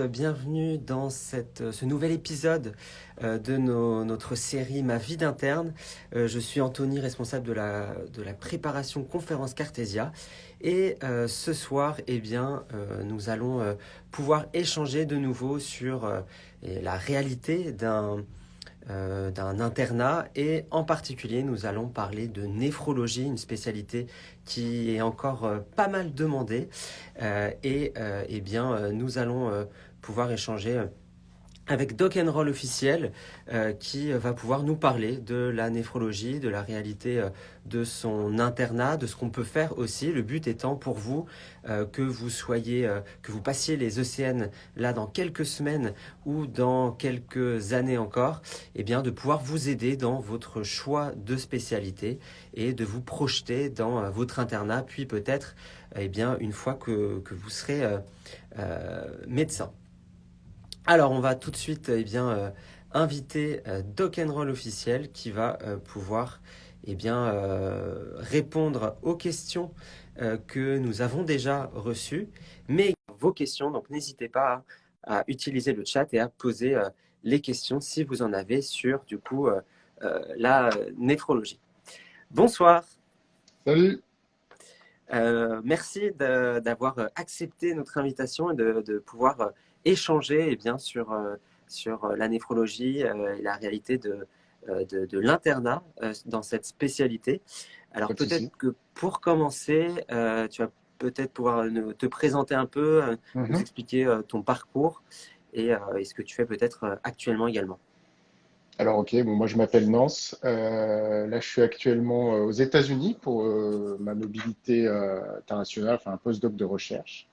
bienvenue dans ce nouvel épisode de notre série Ma vie d'interne. Je suis Anthony, responsable de la préparation conférence Cartesia. Et ce soir, nous allons pouvoir échanger de nouveau sur la réalité d'un internat, et en particulier nous allons parler de néphrologie, une spécialité qui est encore pas mal demandée, nous allons pouvoir échanger avec Doc and Roll officiel qui va pouvoir nous parler de la néphrologie, de la réalité de son internat, de ce qu'on peut faire aussi. Le but étant pour vous que vous passiez les ECN là dans quelques semaines ou dans quelques années encore, de pouvoir vous aider dans votre choix de spécialité et de vous projeter dans votre internat, puis peut-être une fois que vous serez médecin. Alors, on va tout de suite inviter Doc and Roll officiel qui va pouvoir répondre aux questions que nous avons déjà reçues, mais vos questions. Donc, n'hésitez pas à utiliser le chat et à poser les questions si vous en avez sur la néphrologie. Bonsoir. Salut. Merci d'avoir accepté notre invitation et de pouvoir échanger sur la néphrologie et la réalité de l'internat dans cette spécialité. Alors Pas de souci. peut-être que pour commencer, tu vas peut-être pouvoir te présenter un peu, nous expliquer ton parcours et ce que tu fais peut-être actuellement également. Alors, ok, bon, moi je m'appelle Nance. Là, je suis actuellement aux États-Unis pour ma mobilité internationale, enfin un postdoc de recherche.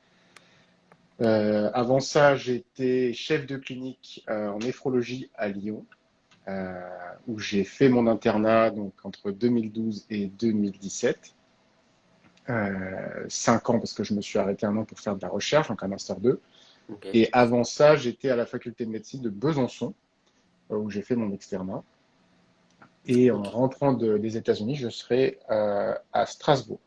Avant ça, j'étais chef de clinique en néphrologie à Lyon, où j'ai fait mon internat donc entre 2012 et 2017. 5 ans parce que je me suis arrêté un an pour faire de la recherche, donc un master 2. Okay. Et avant ça, j'étais à la faculté de médecine de Besançon, où j'ai fait mon externat. Et en rentrant des États-Unis, je serai à Strasbourg.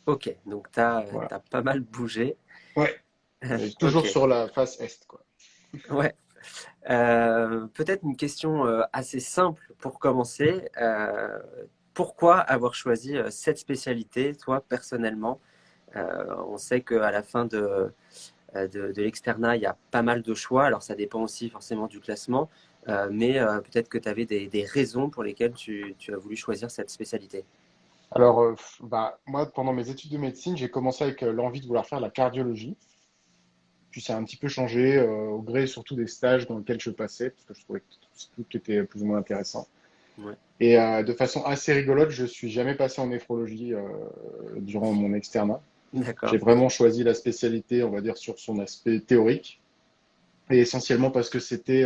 Ok, donc tu as Voilà. pas mal bougé. Ouais, mais toujours Ok, sur la face est, quoi. ouais. Peut-être une question assez simple pour commencer. Pourquoi avoir choisi cette spécialité, toi, personnellement? On sait qu'à la fin de l'externat, il y a pas mal de choix. Alors, ça dépend aussi forcément du classement. Mais peut-être que tu avais des raisons pour lesquelles tu as voulu choisir cette spécialité. Alors, moi, pendant mes études de médecine, j'ai commencé avec l'envie de vouloir faire la cardiologie. Puis ça a un petit peu changé au gré surtout des stages dans lesquels je passais, parce que je trouvais que tout était plus ou moins intéressant. Ouais. Et de façon assez rigolote, je suis jamais passé en néphrologie durant mon externat. J'ai D'accord. vraiment choisi la spécialité, on va dire, sur son aspect théorique, et essentiellement parce que c'était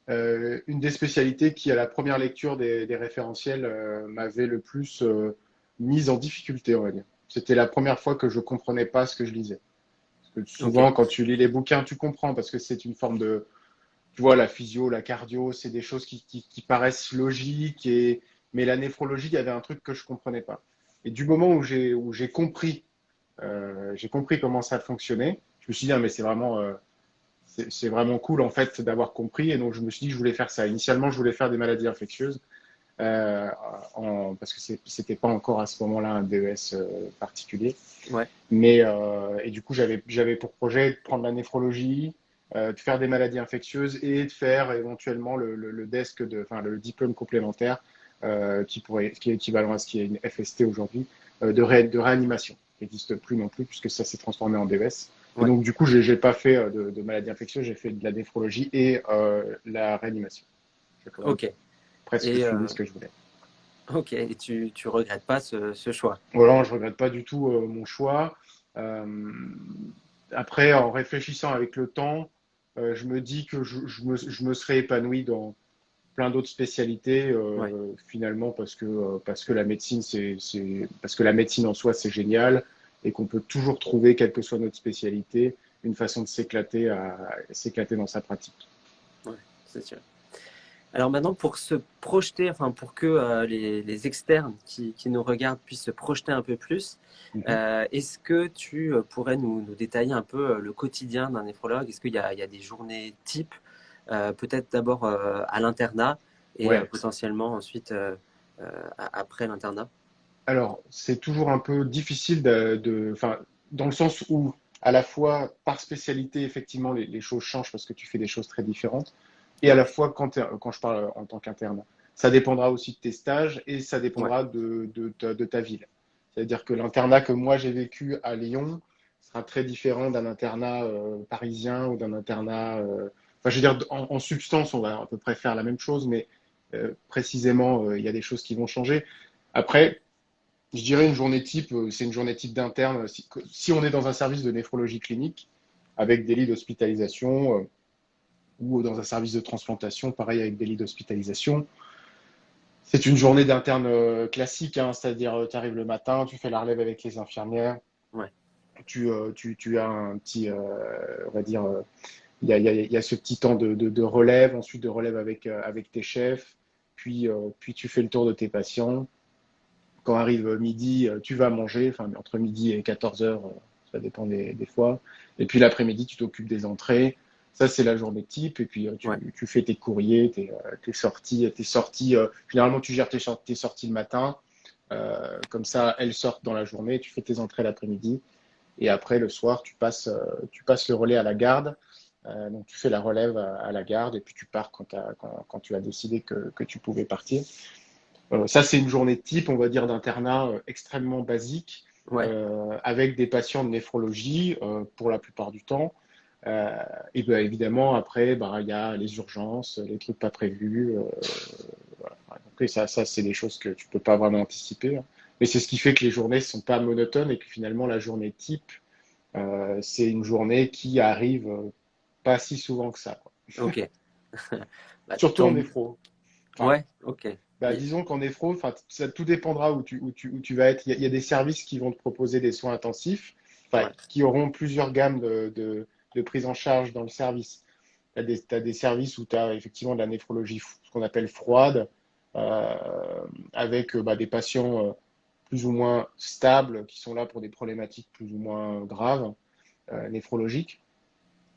une des spécialités qui, à la première lecture des référentiels, m'avait le plus mise en difficulté, on va dire. C'était la première fois que je comprenais pas ce que je lisais. Parce que Ok. souvent, quand tu lis les bouquins, tu comprends parce que c'est une forme de, tu vois, la physio, la cardio, c'est des choses qui paraissent logiques. Mais la néphrologie, il y avait un truc que je comprenais pas. Et du moment où j'ai compris comment ça fonctionnait, je me suis dit, ah, mais c'est vraiment cool en fait d'avoir compris. Et donc, je me suis dit que je voulais faire ça. Initialement, je voulais faire des maladies infectieuses euh, parce que c'était pas encore à ce moment-là un DES particulier. Ouais. Et du coup, j'avais pour projet de prendre la néphrologie, de faire des maladies infectieuses et de faire éventuellement le desk enfin le diplôme complémentaire qui est équivalent à ce qui est une FST aujourd'hui de réanimation, qui n'existe plus non plus puisque ça s'est transformé en DES. Et Ouais. donc du coup, j'ai pas fait de maladies infectieuses, j'ai fait de la néphrologie et la réanimation. J'ai quand même Ok. presque Et suivi ce que je voulais. ok. Et tu regrettes pas ce choix? Voilà, je regrette pas du tout mon choix. Euh, Après, en réfléchissant avec le temps, je me dis que je me serais épanoui dans plein d'autres spécialités Ouais. finalement parce que la médecine parce que la médecine en soi c'est génial et qu'on peut toujours trouver quelle que soit notre spécialité une façon de s'éclater dans sa pratique. Ouais, c'est sûr. Alors maintenant, pour se projeter, enfin pour que les externes qui nous regardent puissent se projeter un peu plus, Mhm. est-ce que tu pourrais nous détailler un peu le quotidien d'un néphrologue? Est-ce qu'il y a des journées types, peut-être d'abord à l'internat et Ouais. potentiellement ensuite après l'internat? Alors, c'est toujours un peu difficile enfin, dans le sens où, à la fois, par spécialité, effectivement, les choses changent parce que tu fais des choses très différentes. Et à Ouais, la fois, quand je parle en tant qu'interne, ça dépendra aussi de tes stages et ça ouais, dépendra de ta ville. C'est-à-dire que l'internat que moi j'ai vécu à Lyon sera très différent d'un internat parisien ou d'un internat. Enfin, je veux dire, en substance, on va à peu près faire la même chose, mais précisément, il y a des choses qui vont changer. Après, je dirais une journée type, c'est une journée type d'interne. Si on est dans un service de néphrologie clinique, avec des lits d'hospitalisation, ou dans un service de transplantation, pareil avec des lits d'hospitalisation, c'est une journée d'interne classique, hein, c'est-à-dire tu arrives le matin, tu fais la relève avec les infirmières, ouais, tu as un petit, on va dire, il y a ce petit temps de relève, ensuite de relève avec tes chefs, puis tu fais le tour de tes patients. Quand arrive midi, tu vas manger, enfin entre midi et 14 heures, ça dépend des fois. Et puis l'après-midi, tu t'occupes des entrées. Ça, c'est la journée type. Et puis ouais. tu fais tes courriers, tes sorties. Généralement, tu gères tes sorties le matin. Comme ça, elles sortent dans la journée. Tu fais tes entrées l'après-midi. Et après, le soir, tu passes le relais à la garde. Donc, tu fais la relève à la garde et puis tu pars quand tu as décidé que tu pouvais partir. Ça, c'est une journée type, on va dire, d'internat extrêmement basique, Ouais. avec des patients de néphrologie pour la plupart du temps. Euh, et bien évidemment, après, bah, il y a les urgences, les trucs pas prévus. Voilà. Après, ça c'est des choses que tu peux pas vraiment anticiper, hein. Mais c'est ce qui fait que les journées sont pas monotones et que finalement, la journée type, c'est une journée qui arrive pas si souvent que ça, quoi. Ok. Bah, Surtout en néphro. Enfin, Ouais, ok. bah, Et- disons qu'en néphro, enfin, ça tout dépendra où tu vas être. Il y a des services qui vont te proposer des soins intensifs, enfin, Ouais. qui auront plusieurs gammes de prise en charge dans le service. T'as des services où tu as effectivement de la néphrologie, ce qu'on appelle froide, euh, avec bah, des patients plus ou moins stables, qui sont là pour des problématiques plus ou moins graves, néphrologiques,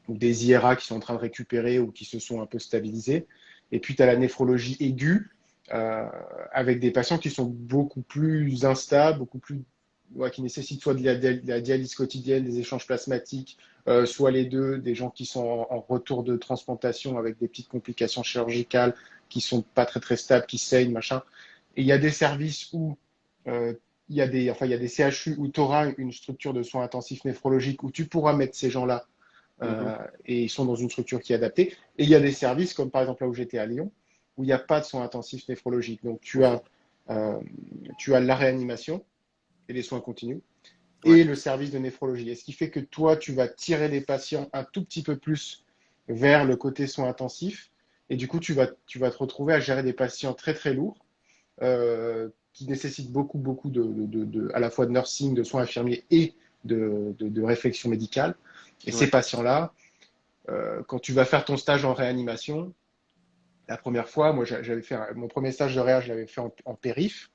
ou des IRA qui sont en train de récupérer ou qui se sont un peu stabilisés. Et puis, tu as la néphrologie aiguë, euh, avec des patients qui sont beaucoup plus instables, ouais, qui nécessitent soit de la dialyse quotidienne, des échanges plasmatiques, soit les deux, des gens qui sont en retour de transplantation avec des petites complications chirurgicales qui sont pas très très stables, qui saignent, machin. Et il y a des services où il y a des CHU où tu auras une structure de soins intensifs néphrologiques où tu pourras mettre ces gens-là Mhm. et ils sont dans une structure qui est adaptée. Et il y a des services, comme par exemple là où j'étais à Lyon, où il n'y a pas de soins intensifs néphrologiques. Donc Ok. euh, tu as la réanimation et les soins continus Ouais. et le service de néphrologie. Et ce qui fait que toi, tu vas tirer les patients un tout petit peu plus vers le côté soins intensifs. Et du coup, tu vas te retrouver à gérer des patients très très lourds qui nécessitent beaucoup à la fois de nursing, de soins infirmiers et de réflexion médicale. Et ces Ouais. patients-là, quand tu vas faire ton stage en réanimation, la première fois, moi, j'avais fait mon premier stage de réa, je l'avais fait en périph.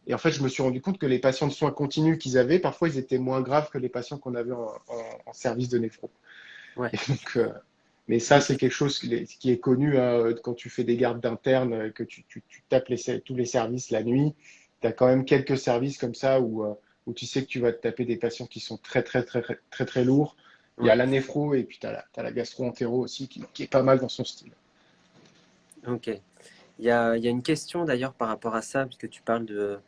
Et en fait, je me suis rendu compte que les patients de soins continus qu'ils avaient, parfois, ils étaient moins graves que les patients qu'on avait en service de néphro. Ouais. Et donc, mais ça, c'est Ok. quelque chose qui est connu hein, quand tu fais des gardes d'internes, que tu tapes tous les services la nuit. Tu as quand même quelques services comme ça où tu sais que tu vas te taper des patients qui sont très lourds. Il y a Ouais. la néphro et puis tu as, la gastro-entéro aussi qui est pas mal dans son style. Ok. Il y a une question d'ailleurs par rapport à ça, puisque tu parles de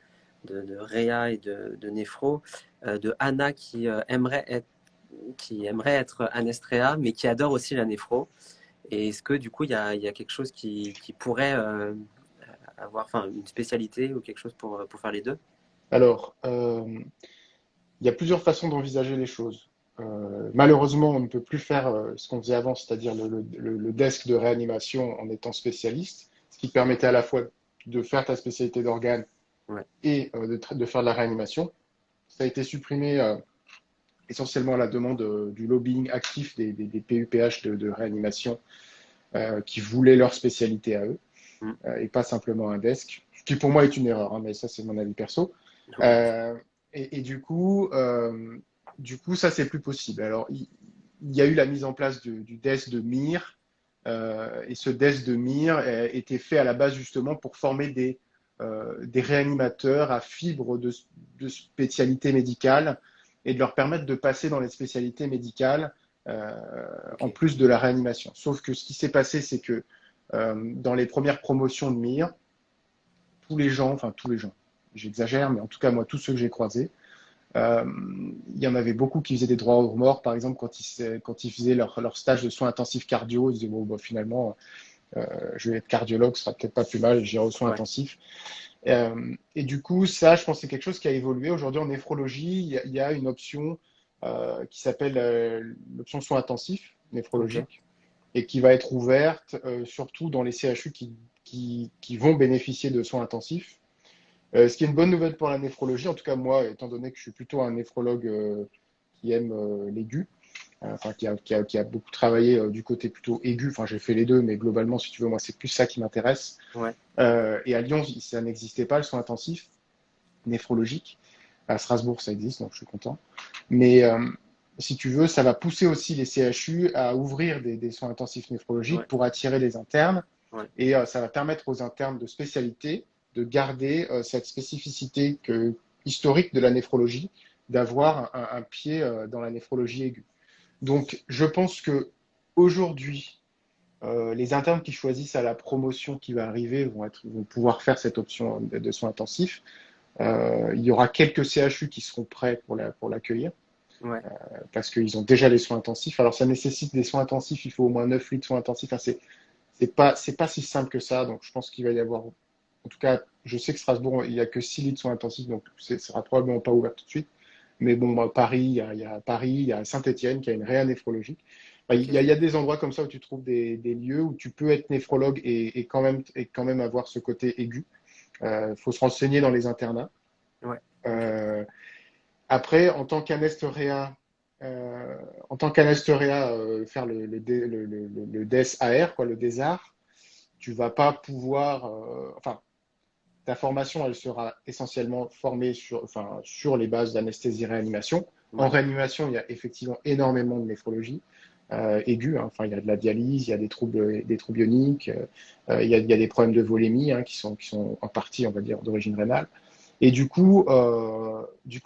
Réa et de Néphro, de Anna qui aimerait être Anestréa, mais qui adore aussi la Néphro. Et est-ce que du coup, il y a quelque chose qui pourrait avoir, enfin, une spécialité ou quelque chose pour faire les deux? Alors, il y a plusieurs façons d'envisager les choses. Malheureusement, on ne peut plus faire ce qu'on faisait avant, c'est-à-dire le desk de réanimation en étant spécialiste, ce qui permettait à la fois de faire ta spécialité d'organe Ouais, et de faire de la réanimation. Ça a été supprimé essentiellement à la demande du lobbying actif des PUPH de réanimation qui voulaient leur spécialité à eux. Mm. et pas simplement un desk, ce qui pour moi est une erreur, hein, mais ça c'est mon avis perso. Ouais. Euh, et du coup, ça c'est plus possible. Alors, il y a eu la mise en place du desk de Mir, et ce desk de Mir était fait à la base justement pour former des réanimateurs à fibre de spécialité médicale et de leur permettre de passer dans les spécialités médicales euh, en Ok. plus de la réanimation. Sauf que ce qui s'est passé, c'est que dans les premières promotions de Mir, enfin tous les gens, j'exagère, mais en tout cas moi, tous ceux que j'ai croisés, euh, il y en avait beaucoup qui faisaient des droits aux morts, par exemple, quand ils faisaient leur stage de soins intensifs cardio, ils disaient, bon, bah, finalement, je vais être cardiologue, ce sera peut-être pas plus mal, j'irai aux soins Ouais. intensifs. Et du coup, ça, je pense que c'est quelque chose qui a évolué. Aujourd'hui, en néphrologie, il y a une option qui s'appelle l'option soins intensifs Ok. néphrologiques et qui va être ouverte surtout dans les CHU qui vont bénéficier de soins intensifs. Ce qui est une bonne nouvelle pour la néphrologie, en tout cas moi, étant donné que je suis plutôt un néphrologue qui aime l'aigu, enfin qui a beaucoup travaillé du côté plutôt aigu, enfin j'ai fait les deux, mais globalement, si tu veux, moi c'est plus ça qui m'intéresse. Ouais. Et à Lyon, ça n'existait pas, le soin intensif néphrologique. À Strasbourg, ça existe, donc je suis content. Mais si tu veux, ça va pousser aussi les CHU à ouvrir des soins intensifs néphrologiques Ouais. pour attirer des internes Ouais. et ça va permettre aux internes de spécialité de garder cette spécificité historique de la néphrologie, d'avoir un pied dans la néphrologie aiguë. Donc, je pense que aujourd'hui, les internes qui choisissent à la promotion qui va arriver vont pouvoir faire cette option de soins intensifs. Il y aura quelques CHU qui seront prêts pour l'accueillir Ouais. parce qu'ils ont déjà les soins intensifs. Alors, ça nécessite des soins intensifs, il faut au moins 9 lits de soins intensifs. Enfin, c'est pas si simple que ça. Donc, je pense qu'il va y avoir. En tout cas, je sais que Strasbourg, il n'y a que 6 lits de soins intensifs, donc ce sera probablement pas ouvert tout de suite. Mais bon, Paris, il y a Paris, il y a Saint-Étienne qui a une réa néphrologique. Enfin, Ok. il y a des endroits comme ça où tu trouves des lieux où tu peux être néphrologue et quand même avoir ce côté aigu. Il faut se renseigner dans les internats. Ouais. Ok. Euh, Après, en tant qu'anesthéréa, faire le DES AR, quoi, le DESAR, tu vas pas pouvoir. Enfin, ta formation, elle sera essentiellement formée sur les bases d'anesthésie-réanimation. En Ouais. réanimation, il y a effectivement énormément de néphrologie aiguë, hein. Enfin, il y a de la dialyse, il y a des troubles ioniques, il y a des problèmes de volémie hein, qui sont en partie, on va dire, d'origine rénale. Et du coup,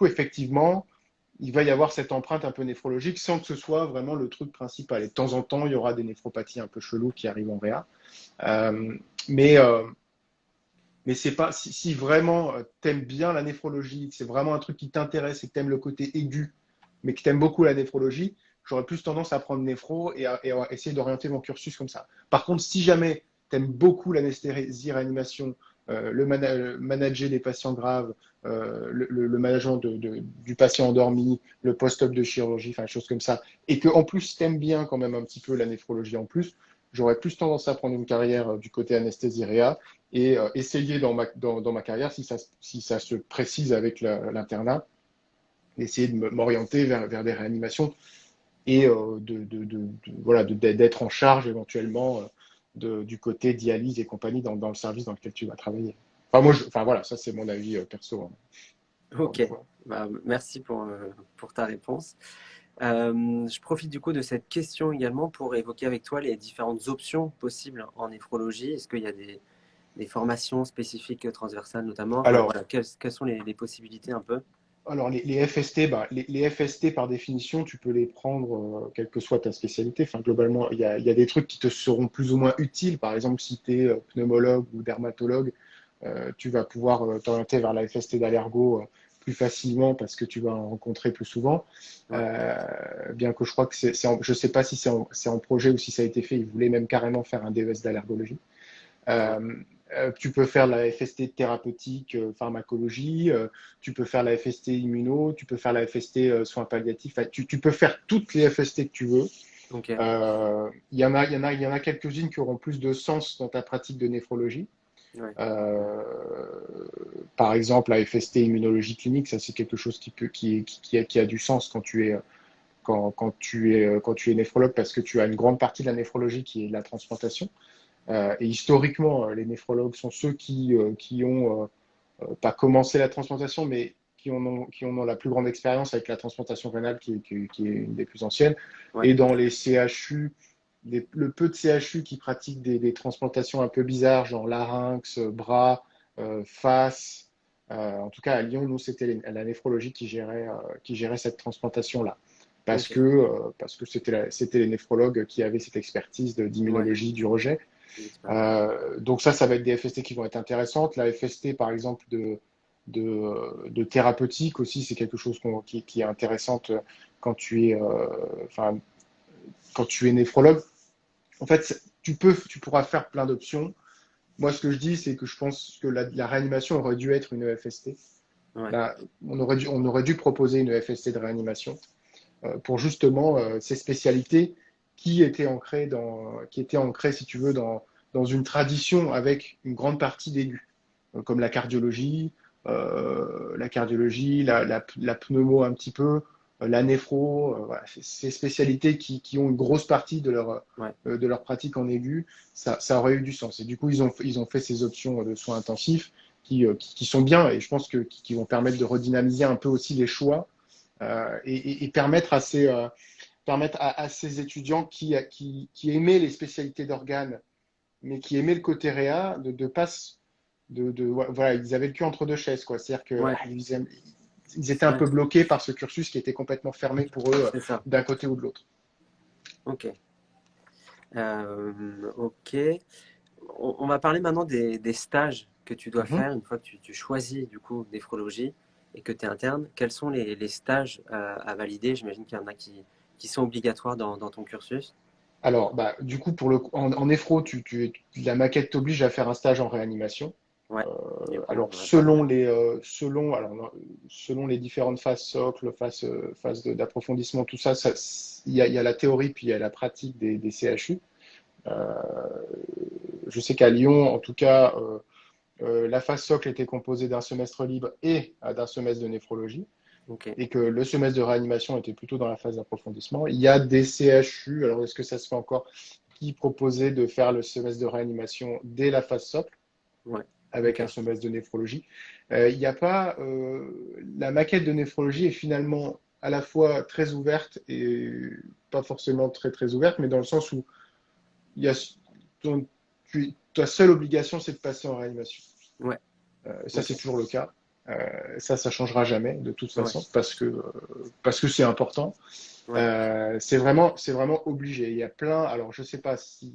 effectivement, il va y avoir cette empreinte un peu néphrologique sans que ce soit vraiment le truc principal. Et de temps en temps, il y aura des néphropathies un peu cheloues qui arrivent en réa. Euh, mais mais c'est pas si vraiment t'aimes bien la néphrologie, que c'est vraiment un truc qui t'intéresse et que t'aimes le côté aigu, mais que t'aimes beaucoup la néphrologie, j'aurais plus tendance à prendre néphro et à essayer d'orienter mon cursus comme ça. Par contre, si jamais t'aimes beaucoup l'anesthésie réanimation, manager des patients graves, le management du patient endormi, le post-op de chirurgie, enfin, choses comme ça, et que en plus t'aimes bien quand même un petit peu la néphrologie en plus, j'aurais plus tendance à prendre une carrière du côté anesthésie réa et essayer dans ma carrière, si ça se précise avec l'internat, essayer de m'orienter vers des réanimations et voilà, d'être en charge éventuellement du côté dialyse et compagnie dans le service dans lequel tu vas travailler. Enfin voilà, ça c'est mon avis perso, hein. Ok. Voilà. Bah, merci pour ta réponse. Je profite du coup de cette question également pour évoquer avec toi les différentes options possibles en néphrologie. Est-ce qu'il y a des formations spécifiques transversales notamment? Enfin Alors, voilà, quelles sont les possibilités un peu? alors les FST, les FST par définition, tu peux les prendre quelle que soit ta spécialité. Enfin, globalement, il y a des trucs qui te seront plus ou moins utiles. Par exemple, si tu es pneumologue ou dermatologue, tu vas pouvoir t'orienter vers la FST d'allergo plus facilement parce que tu vas en rencontrer plus souvent. Ouais. Bien que je crois que je ne sais pas si c'est en projet ou si ça a été fait, ils voulaient même carrément faire un DES d'allergologie. Ouais. Euh, Tu peux faire la FST thérapeutique, pharmacologie, tu peux faire la FST immuno, tu peux faire la FST soins palliatifs, enfin, tu peux faire toutes les FST que tu veux. Ok. Il y en a quelques-unes qui auront plus de sens dans ta pratique de néphrologie. Ouais. Euh, Par exemple, la FST immunologie clinique, ça c'est quelque chose qui a du sens quand tu es néphrologue parce que tu as une grande partie de la néphrologie qui est de la transplantation. Et historiquement, les néphrologues sont ceux qui ont pas commencé la transplantation, mais qui en ont la plus grande expérience avec la transplantation rénale, qui est une des plus anciennes. Ouais, Et dans tout à les fait. CHU, le peu de CHU qui pratiquent des transplantations un peu bizarres, genre larynx, bras, face, en tout cas à Lyon, nous, c'était la néphrologie qui gérait cette transplantation-là. Ok. Parce que c'était les néphrologues qui avaient cette expertise Ouais, d'immunologie du rejet. l'expérience. Donc ça va être des FST qui vont être intéressantes. La FST, par exemple, de thérapeutique aussi, c'est quelque chose qui est intéressante quand tu es, enfin, quand tu es néphrologue. En fait, tu pourras faire plein d'options. Moi, ce que je dis, c'est que je pense que la réanimation aurait dû être une FST. Ouais, Là, on aurait dû proposer une FST de réanimation pour justement ces spécialités qui étaient ancrées, si tu veux, dans une tradition avec une grande partie d'aigus, comme la cardiologie, la pneumo un petit peu, la néphro, voilà, ces spécialités qui ont une grosse partie ouais, de leur pratique en aigu, ça aurait eu du sens. Et du coup, ils ont fait ces options de soins intensifs qui sont bien et je pense qui vont permettre de redynamiser un peu aussi les choix et permettre à ces étudiants qui aimaient les spécialités d'organes, mais qui aimaient le côté réa, de pas. Voilà, ils avaient le cul entre deux chaises, quoi. C'est-à-dire ouais, ils étaient un ouais, peu bloqués par ce cursus qui était complètement fermé pour eux c'est ça. d'un côté ou de l'autre. Ok. Ok. On va parler maintenant des stages que tu dois Mhm. faire une fois que tu choisis du coup néphrologie et que tu es interne. Quels sont les stages à valider? J'imagine qu'il y en a qui sont obligatoires dans ton cursus. Alors, bah, du coup, en néphro, la maquette t'oblige à faire un stage en réanimation. Ouais. Du coup, Alors, on va parler. selon les différentes phases socle, phase d'approfondissement, tout ça, il y a la théorie puis il y a la pratique des CHU. Euh, je sais qu'à Lyon, en tout cas, la phase socle était composée d'un semestre libre et d'un semestre de néphrologie, Ok. et que le semestre de réanimation était plutôt dans la phase d'approfondissement. Il y a des CHU, alors est-ce que ça se fait encore, qui proposaient de faire le semestre de réanimation dès la phase socle, Ouais. avec un Ok. semestre de néphrologie. Il n'y a pas. La maquette de néphrologie est finalement à la fois très ouverte et pas forcément très très ouverte, mais dans le sens où il y a ton, ta seule obligation, c'est de passer en réanimation. Ouais. Ça, Ok. c'est toujours le cas. Ça changera jamais de toute Ouais. façon parce que c'est important. Ouais. C'est vraiment obligé. Il y a plein. Alors, je sais pas si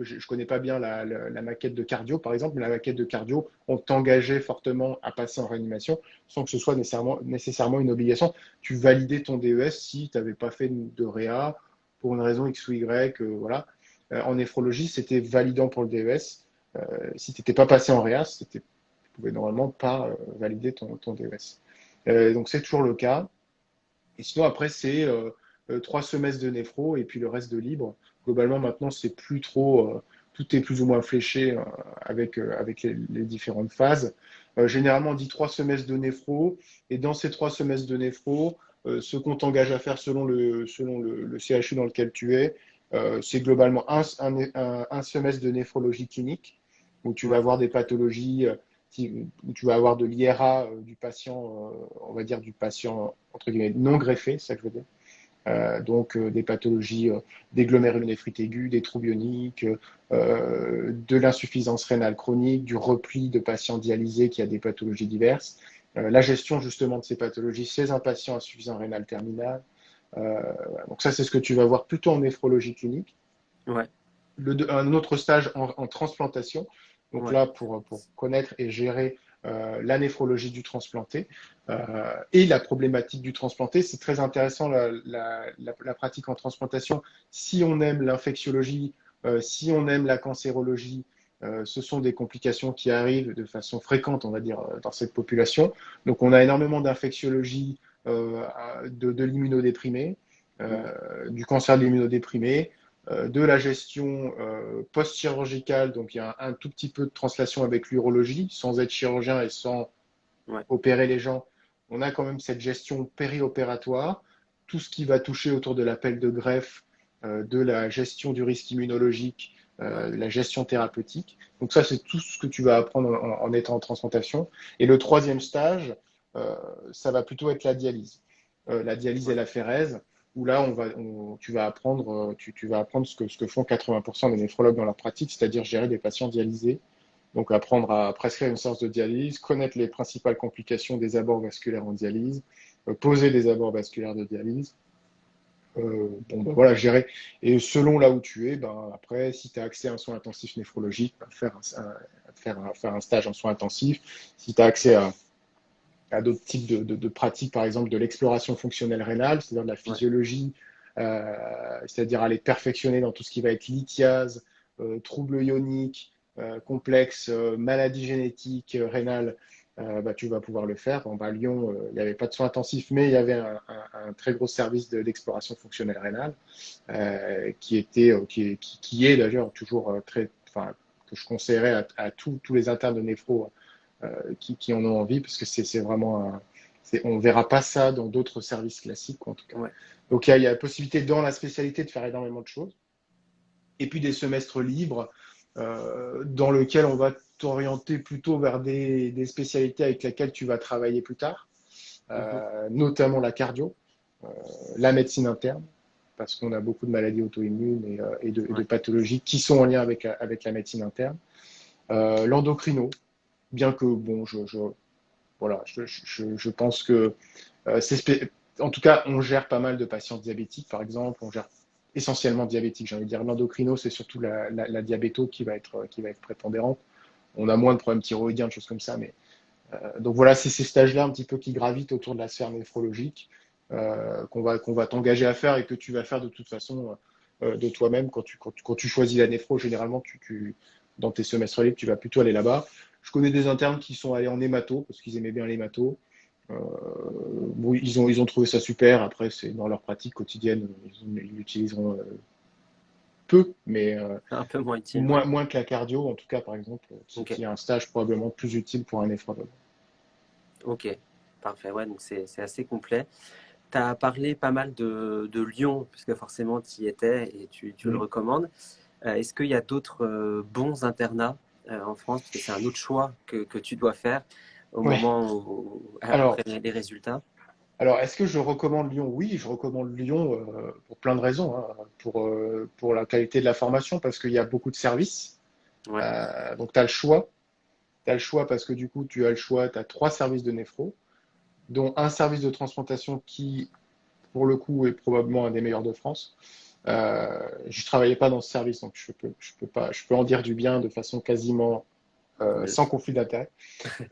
je connais pas bien la maquette de cardio, par exemple, mais la maquette de cardio, on t'engageait fortement à passer en réanimation sans que ce soit nécessairement une obligation. Tu validais ton DES si tu n'avais pas fait de réa pour une raison X ou Y. Voilà. En néphrologie, c'était validant pour le DES. Si tu n'étais pas passé en réa, tu pouvais normalement pas valider ton DES. Donc, c'est toujours le cas. Et sinon, après, c'est 3 semestres de néphro et puis le reste de libre. Globalement, maintenant, c'est plus trop. Tout est plus ou moins fléché avec les différentes phases. Généralement, on dit 3 semestres de néphro. Et dans ces 3 semestres de néphro, ce qu'on t'engage à faire selon le CHU dans lequel tu es, c'est globalement un semestre de néphrologie clinique où tu vas Ouais. avoir des pathologies où tu vas avoir de l'IRA du patient, on va dire du patient entre guillemets non greffé, c'est ça que je veux dire. Des pathologies des glomérulonéphrite aiguë, des troubles ioniques, de l'insuffisance rénale chronique, du repli de patients dialysés qui a des pathologies diverses. La gestion justement de ces pathologies chez un patient insuffisant rénal terminal. Donc ça, c'est ce que tu vas voir plutôt en néphrologie clinique. Ouais. Un autre stage en transplantation. Donc Ouais. là, pour connaître et gérer la néphrologie du transplanté et la problématique du transplanté. C'est très intéressant la pratique en transplantation. Si on aime l'infectiologie, si on aime la cancérologie, ce sont des complications qui arrivent de façon fréquente, on va dire, dans cette population. Donc on a énormément d'infectiologie de l'immunodéprimé, Mhm. du cancer de l'immunodéprimé, de la gestion post-chirurgicale, donc il y a un tout petit peu de translation avec l'urologie, sans être chirurgien et sans Ouais. opérer les gens. On a quand même cette gestion périopératoire, tout ce qui va toucher autour de l'appel de greffe, de la gestion du risque immunologique, Ouais. la gestion thérapeutique. Donc ça, c'est tout ce que tu vas apprendre en étant en transplantation. Et le troisième stage, euh, ça va plutôt être la dialyse et Ouais. l'aphérèse, où là, tu vas apprendre, tu vas apprendre ce que font 80% des néphrologues dans leur pratique, c'est-à-dire gérer des patients dialysés. Donc apprendre à prescrire une séance de dialyse, connaître les principales complications des abords vasculaires en dialyse, poser des abords vasculaires de dialyse. Bon, ben voilà, gérer. Et selon là où tu es, ben après, si tu as accès à un soin intensif néphrologique, ben faire un stage en soins intensifs. Si tu as accès à d'autres types de pratiques, par exemple de l'exploration fonctionnelle rénale, c'est-à-dire de la Ouais. physiologie, c'est-à-dire aller perfectionner dans tout ce qui va être lithiase, troubles ioniques, complexes, maladies génétiques rénales, bah, tu vas pouvoir le faire. Bon, bah, à Lyon, il n'y avait pas de soins intensifs, mais il y avait un très gros service d'exploration fonctionnelle rénale qui est d'ailleurs toujours très, enfin, que je conseillerais à tous les internes de néphro qui en ont envie, parce que c'est vraiment on ne verra pas ça dans d'autres services classiques, en tout cas. Ouais. Donc il y a la possibilité dans la spécialité de faire énormément de choses, et puis des semestres libres dans lesquels on va t'orienter plutôt vers des spécialités avec lesquelles tu vas travailler plus tard, Mhm. notamment la cardio, la médecine interne, parce qu'on a beaucoup de maladies auto-immunes et de Ouais. pathologies qui sont en lien avec la médecine interne. L'endocrino, bien que, bon, voilà, je pense que en tout cas, on gère pas mal de patients diabétiques, par exemple. On gère essentiellement diabétiques, j'ai envie de dire. L'endocrino, c'est surtout la diabéto qui va être prépondérante. On a moins de problèmes thyroïdiens, de choses comme ça. Mais, donc voilà, c'est ces stages-là un petit peu qui gravitent autour de la sphère néphrologique qu'on va t'engager à faire et que tu vas faire de toute façon de toi-même quand tu choisis la néphro. Généralement, dans tes semestres libres, tu vas plutôt aller là-bas. Je connais des internes qui sont allés en hémato parce qu'ils aimaient bien l'hémato. Bon, ils ont trouvé ça super. Après, c'est dans leur pratique quotidienne, ils l'utiliseront peu, mais C'est un peu moins utile, ouais. moins que la cardio, en tout cas, par exemple, Ok. qui est un stage probablement plus utile pour un néphrologue. Ok. Parfait. Ouais, donc c'est assez complet. Tu as parlé pas mal de Lyon, puisque forcément tu y étais et tu le Mm. recommandes. Est-ce qu'il y a d'autres bons internats en France? Parce que c'est un autre choix que tu dois faire au Ouais. moment Alors, après les résultats. alors, est-ce que je recommande Lyon? Oui, je recommande Lyon pour plein de raisons, hein. Pour la qualité de la formation, parce qu'il y a beaucoup de services. Ouais. Donc, tu as le choix. Tu as le choix parce que du coup, tu as le choix. Tu as trois services de néphro, dont un service de transplantation qui, pour le coup, est probablement un des meilleurs de France. Je ne travaillais pas dans ce service, donc je peux en dire du bien de façon quasiment Cool. sans conflit d'intérêt.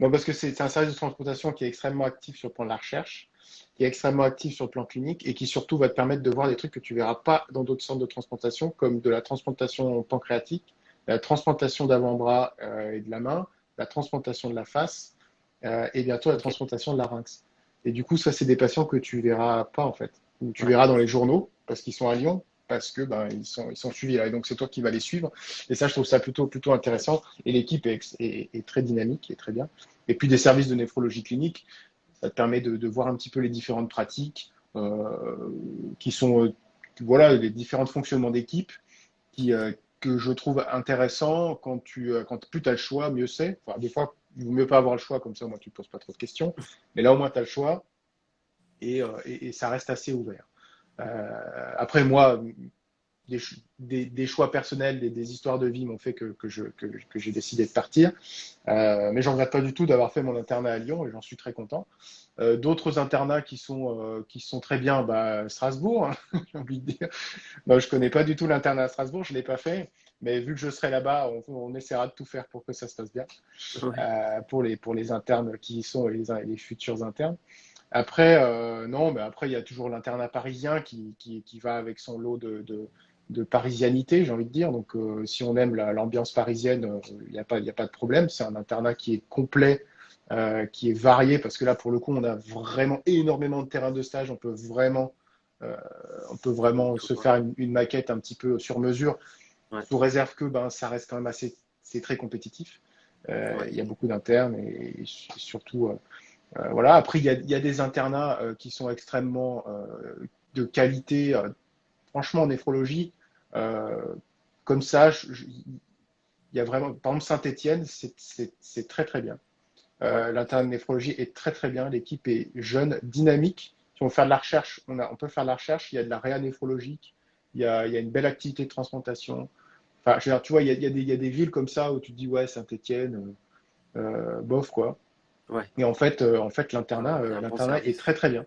Non, parce que c'est un service de transplantation qui est extrêmement actif sur le plan de la recherche, qui est extrêmement actif sur le plan clinique et qui surtout va te permettre de voir des trucs que tu ne verras pas dans d'autres centres de transplantation, comme de la transplantation pancréatique, la transplantation d'avant-bras et de la main, la transplantation de la face et bientôt la Ok. transplantation de larynx. Et du coup, ça, c'est des patients que tu verras pas en fait, ou tu Ouais. verras dans les journaux parce qu'ils sont à Lyon, parce que ben, ils sont suivis là. Et donc, c'est toi qui vas les suivre. Et ça, je trouve ça plutôt intéressant. Et l'équipe est très dynamique et très bien. Et puis des services de néphrologie clinique, ça te permet de voir un petit peu les différentes pratiques qui sont, voilà, les différents fonctionnements d'équipe que je trouve intéressant quand plus tu as le choix, mieux c'est. Enfin, des fois, il vaut mieux pas avoir le choix, comme ça, au moins tu ne te poses pas trop de questions. Mais là, au moins, tu as le choix et ça reste assez ouvert. Après, moi, des choix personnels, des histoires de vie m'ont fait que j'ai décidé de partir. Mais j'en regrette pas du tout d'avoir fait mon internat à Lyon et j'en suis très content. D'autres internats qui sont très bien, bah, Strasbourg, hein, j'ai envie de dire. Non, je connais pas du tout l'internat à Strasbourg, je l'ai pas fait, mais vu que je serai là-bas, on essaiera de tout faire pour que ça se passe bien Ouais. pour les internes qui y sont et les futurs internes. Après, non, mais après, il y a toujours l'internat parisien qui va avec son lot de parisianité, j'ai envie de dire. Donc, si on aime l'ambiance parisienne, il y a pas de problème. C'est un internat qui est complet, qui est varié, parce que là, pour le coup, on a vraiment énormément de terrains de stage. Euh, on peut vraiment Tout se voir. faire une maquette un petit peu sur mesure, Ouais. sous réserve que ben, ça reste quand même c'est très compétitif. Ouais. Il y a beaucoup d'internes et surtout voilà. Après, il y a des internats qui sont extrêmement de qualité. Franchement, en néphrologie, euh, comme ça, il y a vraiment, par exemple, Saint-Étienne, c'est très très bien. Ouais. L'internat de néphrologie est très très bien. L'équipe est jeune, dynamique. Si on veut faire de la recherche, on peut faire de la recherche. Il y a de la réa néphrologique. Il y a une belle activité de transplantation. Enfin, je veux dire, tu vois, il y a des villes comme ça où tu te dis, ouais, Saint-Étienne, bof, quoi. Ouais. Et en fait Il y a un bon l'internat est service. très très bien.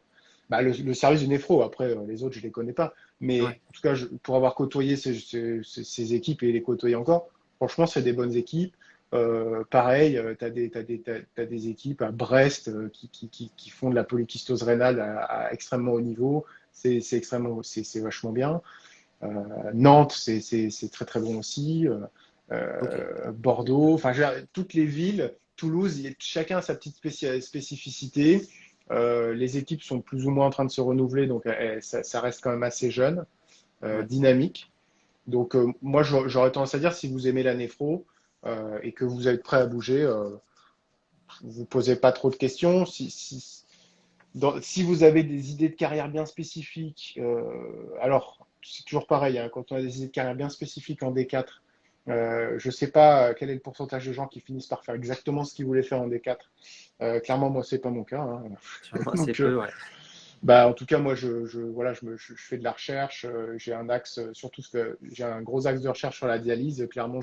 Bah, le service de néphro, après, les autres, je les connais pas. Ouais. Mais en tout cas, pour avoir côtoyé ces équipes et les côtoyer encore, franchement, c'est des bonnes équipes. Pareil, tu as t'as des équipes à Brest qui font de la polykystose rénale à extrêmement haut niveau. C'est vachement bien. Nantes, c'est très très bon aussi. Ok. Bordeaux, enfin, toutes les villes, Toulouse, chacun a sa petite spécificité. Les équipes sont plus ou moins en train de se renouveler, donc ça reste quand même assez jeune, Ouais. dynamique. Donc, moi, j'aurais tendance à dire, si vous aimez la néphro et que vous êtes prêt à bouger, vous posez pas trop de questions. Si vous avez des idées de carrière bien spécifiques, alors c'est toujours pareil, hein, quand on a des idées de carrière bien spécifiques en D4, je ne sais pas quel est le pourcentage de gens qui finissent par faire exactement ce qu'ils voulaient faire en D4. Clairement, moi, c'est pas mon cas, hein. Sûrement assez Donc, peu, ouais. bah, en tout cas, moi, voilà, je fais de la recherche. J'ai un axe, surtout que j'ai un gros axe de recherche sur la dialyse. Clairement,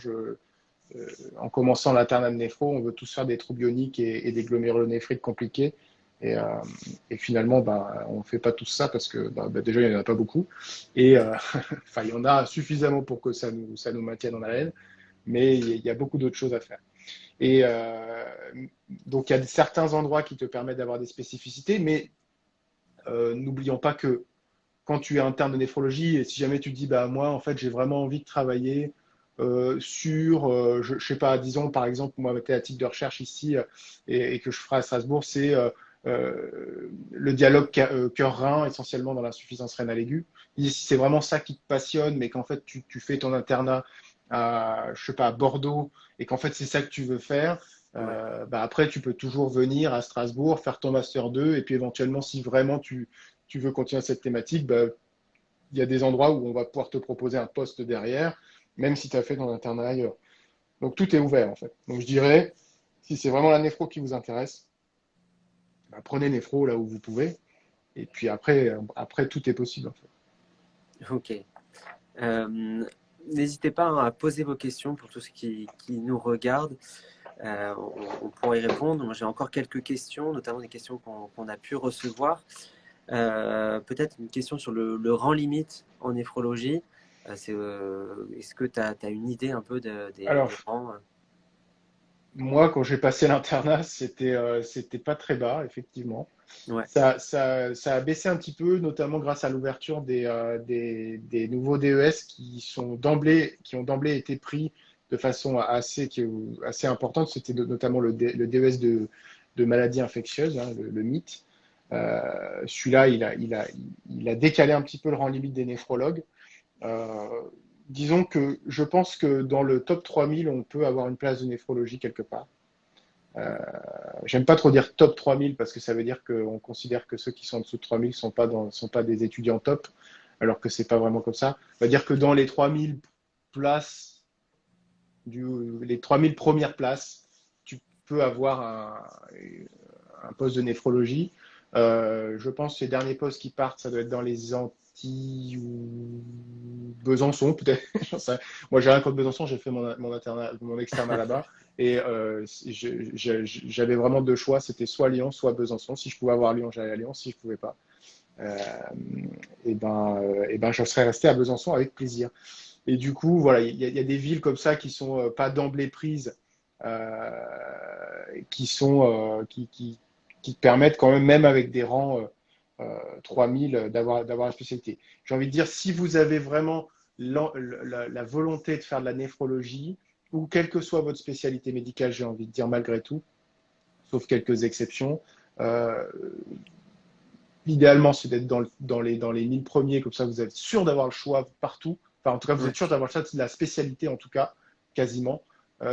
en commençant l'internat de néphro, on veut tous faire des trous bioniques et des glomérulonéphrites compliqués. Et, euh, et finalement, bah, on ne fait pas tout ça parce que déjà, il n'y en a pas beaucoup. Et enfin, il y en a suffisamment pour que ça nous maintienne en haleine, mais il y a beaucoup d'autres choses à faire. Et donc, il y a certains endroits qui te permettent d'avoir des spécificités, mais n'oublions pas que quand tu es interne de néphrologie, et si jamais tu te dis, bah, moi, en fait, j'ai vraiment envie de travailler sur, je ne sais pas, disons, par exemple, moi, ma thématique de recherche ici et que je ferai à Strasbourg, c'est le dialogue cœur-rein, essentiellement dans l'insuffisance rénale aiguë. Et si c'est vraiment ça qui te passionne, mais qu'en fait, tu fais ton internat à, je sais pas, à Bordeaux, et qu'en fait, c'est ça que tu veux faire, Ouais. bah après, tu peux toujours venir à Strasbourg, faire ton master 2, et puis éventuellement, si vraiment tu veux continuer cette thématique, bah, il y a des endroits où on va pouvoir te proposer un poste derrière, même si tu as fait ton internat ailleurs. Donc tout est ouvert en fait. Donc je dirais, si c'est vraiment la néphro qui vous intéresse, bah, prenez néphro là où vous pouvez. Et puis après tout est possible en fait. Ok. Euh, N'hésitez pas, hein, à poser vos questions pour tous ceux qui nous regardent. On pourra y répondre. Moi, j'ai encore quelques questions, notamment des questions qu'on a pu recevoir. Peut-être une question sur le rang limite en néphrologie. Est-ce que tu as une idée un peu Alors, des rangs? moi, quand j'ai passé l'internat, c'était pas très bas, effectivement. Ouais, Ça a baissé un petit peu, notamment grâce à l'ouverture des nouveaux DES qui ont d'emblée été pris de façon assez importante. C'était notamment le DES de maladies infectieuses, hein, le MIT. Celui-là, il a décalé un petit peu le rang limite des néphrologues. Euh, Disons que je pense que dans le top 3000, on peut avoir une place de néphrologie quelque part. Euh, J'aime pas trop dire top 3000 parce que ça veut dire qu'on considère que ceux qui sont en dessous de 3000 sont pas des étudiants top, alors que c'est pas vraiment comme ça. On va dire que dans les 3000 places, les 3000 premières places, tu peux avoir un poste de néphrologie. Je pense que les derniers postes qui partent, ça doit être dans les Antilles ou Besançon, peut-être. Moi, j'ai rien contre Besançon, j'ai fait mon externat là-bas. Et j'avais vraiment deux choix, c'était soit Lyon, soit Besançon. Si je pouvais avoir Lyon, j'allais à Lyon. Si je pouvais pas, euh, et ben, je serais resté à Besançon avec plaisir. Et du coup, voilà, il y a des villes comme ça qui sont pas d'emblée prises, euh, qui te permettent quand même, même avec des rangs 3000, d'avoir la spécialité. J'ai envie de dire, si vous avez vraiment la volonté de faire de la néphrologie, ou quelle que soit votre spécialité médicale, j'ai envie de dire malgré tout, sauf quelques exceptions, euh, idéalement, c'est d'être dans les 1000 premiers, comme ça vous êtes sûr d'avoir le choix partout. Enfin, en tout cas, vous ouais, êtes sûr d'avoir le choix de la spécialité, en tout cas, quasiment.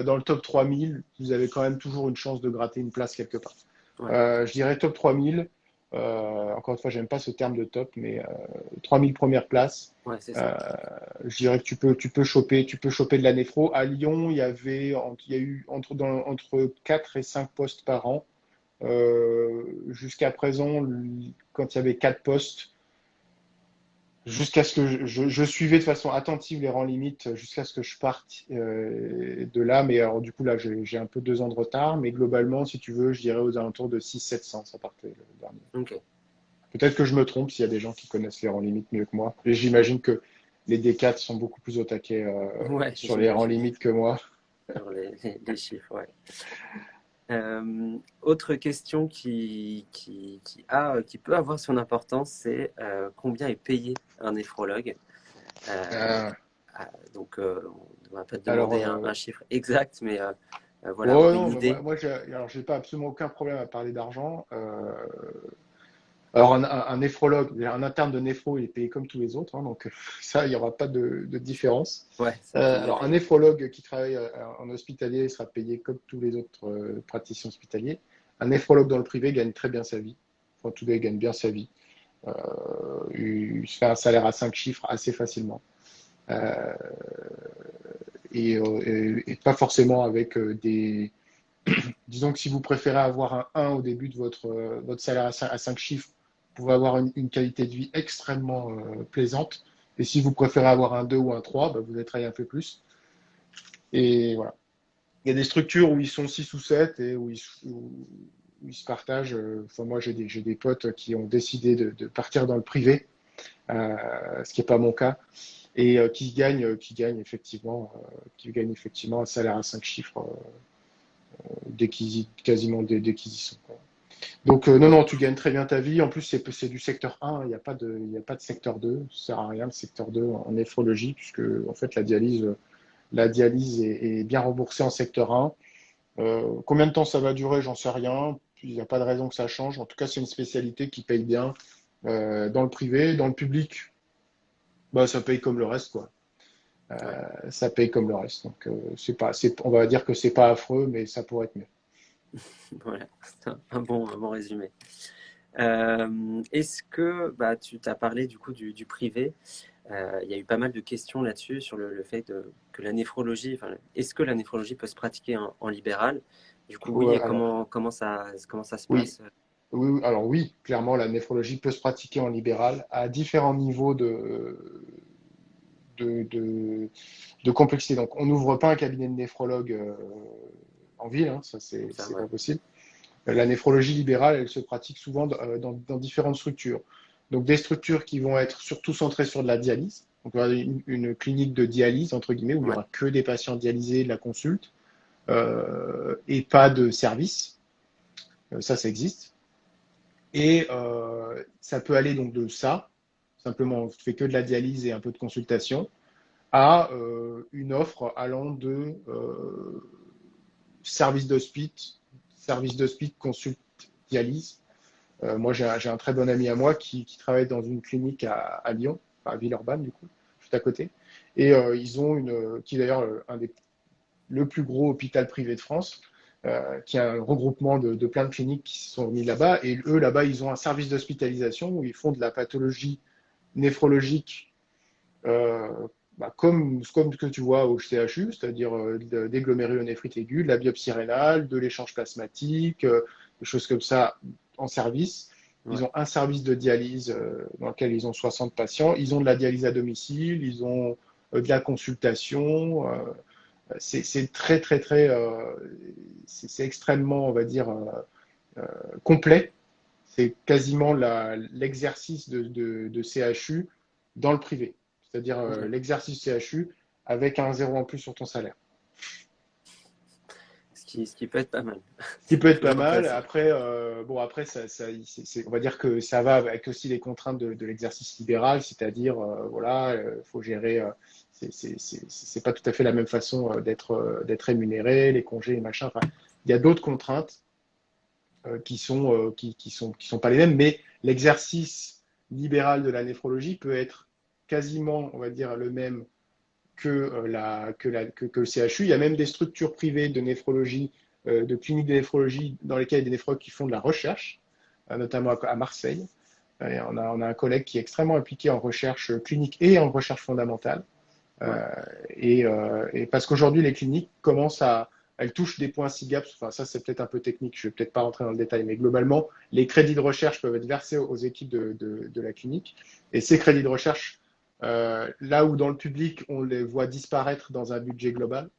Dans le top 3000, vous avez quand même toujours une chance de gratter une place quelque part. ouais. Je dirais top 3000. Encore une fois, j'aime pas ce terme de top, mais 3000 premières places. Ouais, c'est Euh, ça. je dirais que tu peux choper de la néphro. À Lyon, il y a eu entre 4 et 5 postes par an. Jusqu'à présent, quand il y avait 4 postes, jusqu'à ce que je suivais de façon attentive les rangs limites jusqu'à ce que je parte de là. Mais alors, du coup, là, j'ai un peu 2 ans de retard. Mais globalement, si tu veux, je dirais aux alentours de 600-700, ça partait le dernier. Ok. Peut-être que je me trompe s'il y a des gens qui connaissent les rangs limites mieux que moi. Et j'imagine que les D4 sont beaucoup plus au taquet Ouais, sur les rangs j'imagine. limites que moi. Sur les chiffres, ouais. Autre question qui peut avoir son importance, c'est combien est payé un néphrologue? Euh, Euh, donc, on ne va pas te alors, demander un chiffre exact, mais voilà, avoir ouais, une non, mais moi, idée. moi j'ai pas absolument aucun problème à parler d'argent. Alors, un néphrologue, un interne de néphro, il est payé comme tous les autres, hein, donc ça, il n'y aura pas de différence. Ouais, ça me Alors, un dirait. néphrologue qui travaille en hospitalier sera payé comme tous les autres praticiens hospitaliers. Un néphrologue dans le privé gagne très bien sa vie. Enfin, en tout cas, il gagne bien sa vie. Il se fait un salaire à 5 chiffres assez facilement. Euh, et pas forcément avec des. Disons que si vous préférez avoir un 1 au début de votre salaire à 5 chiffres, vous pouvez avoir une qualité de vie extrêmement plaisante. Et si vous préférez avoir un 2 ou un 3, bah, vous allez travailler un peu plus. Et voilà. Il y a des structures où ils sont 6 ou 7 et où ils se partagent. Enfin, moi, j'ai des potes qui ont décidé de partir dans le privé, ce qui n'est pas mon cas, et qui gagnent effectivement un salaire à 5 chiffres quasiment dès qu'ils y sont, quoi. Donc, non, Ouais, non, tu gagnes très bien ta vie. En plus, c'est du secteur 1, il n'y a pas de secteur 2. Ça ne sert à rien le secteur 2 en néphrologie, puisque en fait, la dialyse est bien remboursée en secteur 1. Combien de temps ça va durer, j'en sais rien. Il n'y a pas de raison que ça change. En tout cas, c'est une spécialité qui paye bien dans le privé. Dans le public, bah, ça paye comme le reste, quoi. ouais. Ça paye comme le reste. Donc, on va dire que c'est pas affreux, mais ça pourrait être mieux. Voilà, c'est un bon résumé. Est-ce que bah, tu t'as parlé du coup du privé? Il y a eu pas mal de questions là-dessus sur le fait que la néphrologie, enfin, est-ce que la néphrologie peut se pratiquer en libéral? Du coup, oui, Ouais, et alors, comment ça se oui. passe? Oui, oui, alors oui, clairement, la néphrologie peut se pratiquer en libéral à différents niveaux de complexité. Donc, on n'ouvre pas un cabinet de néphrologue en ville, hein, ça, c'est Ça, c'est ouais. pas possible. La néphrologie libérale, elle se pratique souvent dans différentes structures. Donc, des structures qui vont être surtout centrées sur de la dialyse. Donc, on va avoir une clinique de dialyse, entre guillemets, où il n'y Ouais, aura que des patients dialysés, de la consulte, et pas de service. Ça existe. Et ça peut aller donc de ça, simplement on fait que de la dialyse et un peu de consultation, à une offre allant de service d'hospice, consulte, dialyse. Moi, j'ai un très bon ami à moi qui travaille dans une clinique à Lyon, à Villeurbanne, du coup, juste à côté. Et ils ont qui est d'ailleurs le plus gros hôpital privé de France, qui a un regroupement de plein de cliniques qui se sont mis là-bas. Et eux, là-bas, ils ont un service d'hospitalisation où ils font de la pathologie néphrologique, euh, comme ce que tu vois au CHU, c'est-à-dire des glomérulonéphrite aiguë, de la biopsie rénale, de l'échange plasmatique, des choses comme ça en service. Ils ouais, ont un service de dialyse dans lequel ils ont 60 patients. Ils ont de la dialyse à domicile, ils ont de la consultation. C'est très, très, très. C'est extrêmement, on va dire, complet. C'est quasiment l'exercice de CHU dans le privé. C'est-à-dire ok. l'exercice CHU avec un zéro en plus sur ton salaire. Ce qui peut être pas mal. Ce qui C'est peut être pas toujours mal. intéressant. Après, bon, après on va dire que ça va avec aussi les contraintes de l'exercice libéral, c'est-à-dire, voilà, faut gérer. C'est pas tout à fait la même façon d'être rémunéré, les congés, les machins. Enfin, il y a d'autres contraintes qui sont pas les mêmes, mais l'exercice libéral de la néphrologie peut être quasiment, on va dire, le même que le CHU. Il y a même des structures privées de néphrologie, de cliniques de néphrologie dans lesquelles il y a des néphrologues qui font de la recherche. notamment à Marseille. Et on a un collègue qui est extrêmement impliqué en recherche clinique et en recherche fondamentale. Ouais. Et parce qu'aujourd'hui, les cliniques elles touchent des points SIGAP. Enfin, ça, c'est peut-être un peu technique. Je vais peut-être pas rentrer dans le détail, mais globalement, les crédits de recherche peuvent être versés aux équipes de la clinique. Et ces crédits de recherche, là où dans le public, on les voit disparaître dans un budget global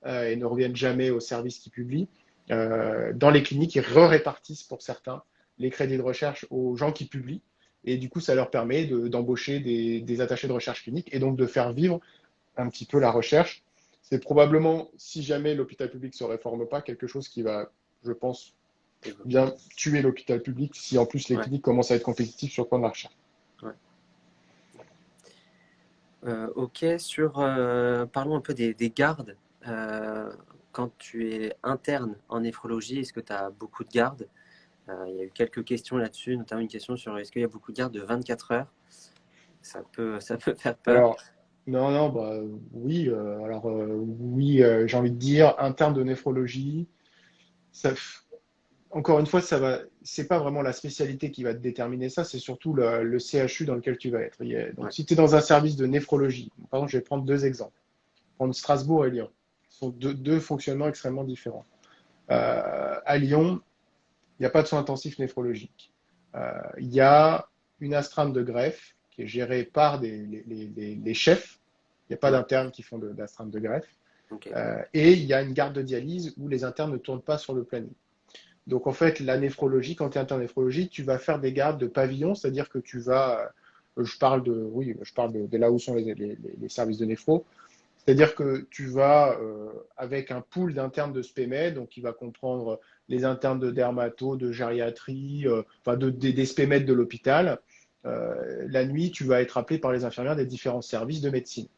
et ne reviennent jamais aux services qui publient, dans les cliniques, ils répartissent pour certains les crédits de recherche aux gens qui publient. Et du coup, ça leur permet d'embaucher des attachés de recherche clinique et donc de faire vivre un petit peu la recherche. C'est probablement, si jamais l'hôpital public ne se réforme pas, quelque chose qui va, je pense, bien tuer l'hôpital public si en plus les Ouais. cliniques commencent à être compétitifs sur le plan de la recherche. Ouais. Ok, parlons un peu des gardes. Euh, Quand tu es interne en néphrologie, est-ce que tu as beaucoup de gardes? Il y a eu quelques questions là-dessus, notamment une question sur est-ce qu'il y a beaucoup de gardes de 24 heures? Ça peut faire peur. Alors, non, non, bah, oui, oui, j'ai envie de dire, interne de néphrologie, ça, encore une fois, c'est pas vraiment la spécialité qui va te déterminer ça, c'est surtout le CHU dans lequel tu vas être. Donc, Ouais. si tu es dans un service de néphrologie, par exemple, je vais prendre deux exemples, prendre Strasbourg et Lyon. Ce sont deux fonctionnements extrêmement différents. À Lyon, il n'y a pas de soins intensifs néphrologiques. Il y a une astreinte de greffe qui est gérée par les chefs. Il n'y a pas Ouais. d'internes qui font d'astreinte de greffe. Ok. Et il y a une garde de dialyse où les internes ne tournent pas sur le planning. Donc en fait, la néphrologie, quand tu es interne néphrologie, tu vas faire des gardes de pavillon, c'est-à-dire que tu vas, je parle de là où sont les services de néphro, c'est-à-dire que tu vas, avec un pool d'internes de SPEMED, donc qui va comprendre les internes de dermato, de gériatrie, enfin des SPEMED de l'hôpital, la nuit, tu vas être appelé par les infirmières des différents services de médecine.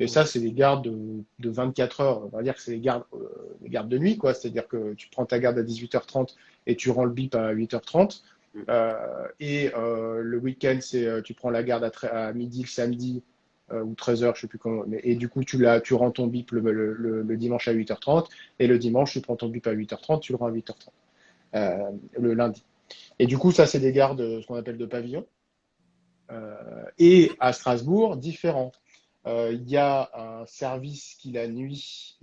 Et ça, Ok. c'est des gardes de 24 heures. On va dire que c'est des gardes de nuit, quoi. C'est-à-dire que tu prends ta garde à 18h30 et tu rends le bip à 8h30. Mm. Le week-end, tu prends la garde à midi le samedi ou 13h, je sais plus comment. Et du coup, tu rends ton bip le dimanche à 8h30. Et le dimanche, tu prends ton bip à 8h30, tu le rends à 8h30 le lundi. Et du coup, ça, c'est des gardes, ce qu'on appelle de pavillon. Et à Strasbourg, différent. Il y a un service qui, la nuit,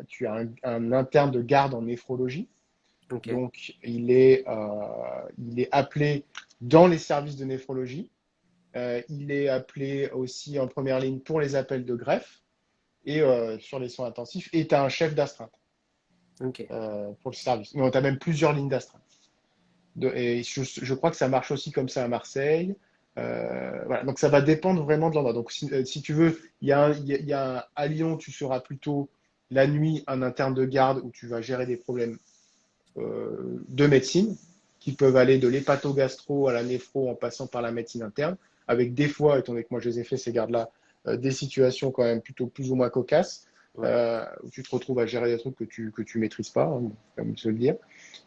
tu as un interne de garde en néphrologie. Ok. Donc, il est appelé dans les services de néphrologie. Il est appelé aussi en première ligne pour les appels de greffe et sur les soins intensifs. Et tu as un chef d'astreinte Ok. pour le service. Mais tu as même plusieurs lignes d'astreinte. Et je crois que ça marche aussi comme ça à Marseille. Voilà. Donc ça va dépendre vraiment de l'endroit. Donc si tu veux, à Lyon, tu seras plutôt la nuit un interne de garde où tu vas gérer des problèmes de médecine qui peuvent aller de l'hépatogastro à la néphro en passant par la médecine interne, avec des fois, étant donné que moi je les ai fait ces gardes-là, des situations quand même plutôt plus ou moins cocasses, Ouais. où tu te retrouves à gérer des trucs que tu maîtrises pas, hein, comme je veux le dire.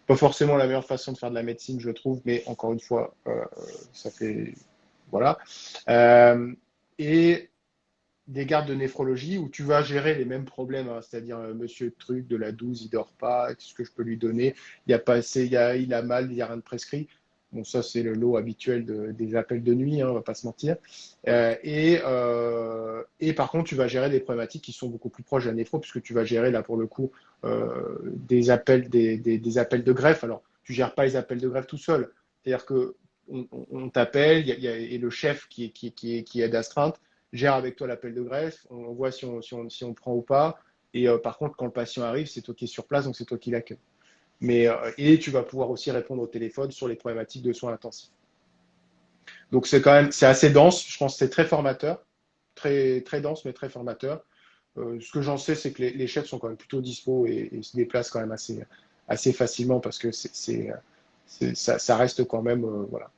Pas forcément la meilleure façon de faire de la médecine, je trouve, mais encore une fois, ça fait. Voilà. Euh, et des gardes de néphrologie où tu vas gérer les mêmes problèmes, hein, c'est-à-dire monsieur truc de la 12, il dort pas, qu'est-ce que je peux lui donner? Il y a pas assez, il a mal, il n'y a rien de prescrit. Bon, ça, c'est le lot habituel des appels de nuit, hein, on va pas se mentir. Ouais. Et par contre, tu vas gérer des problématiques qui sont beaucoup plus proches de la néphro, puisque tu vas gérer, là, pour le coup, des appels de greffe. Alors, tu gères pas les appels de greffe tout seul. C'est-à-dire que on t'appelle, et le chef qui est d'astreinte gère avec toi l'appel de greffe, on voit si on prend ou pas. Et par contre, quand le patient arrive, c'est toi qui es sur place, donc c'est toi qui l'accueille. Et tu vas pouvoir aussi répondre au téléphone sur les problématiques de soins intensifs. Donc c'est assez dense. Je pense que c'est très formateur, très très dense mais très formateur. Ce que j'en sais, c'est que les chefs sont quand même plutôt dispo et se déplacent quand même assez facilement parce que ça reste quand même voilà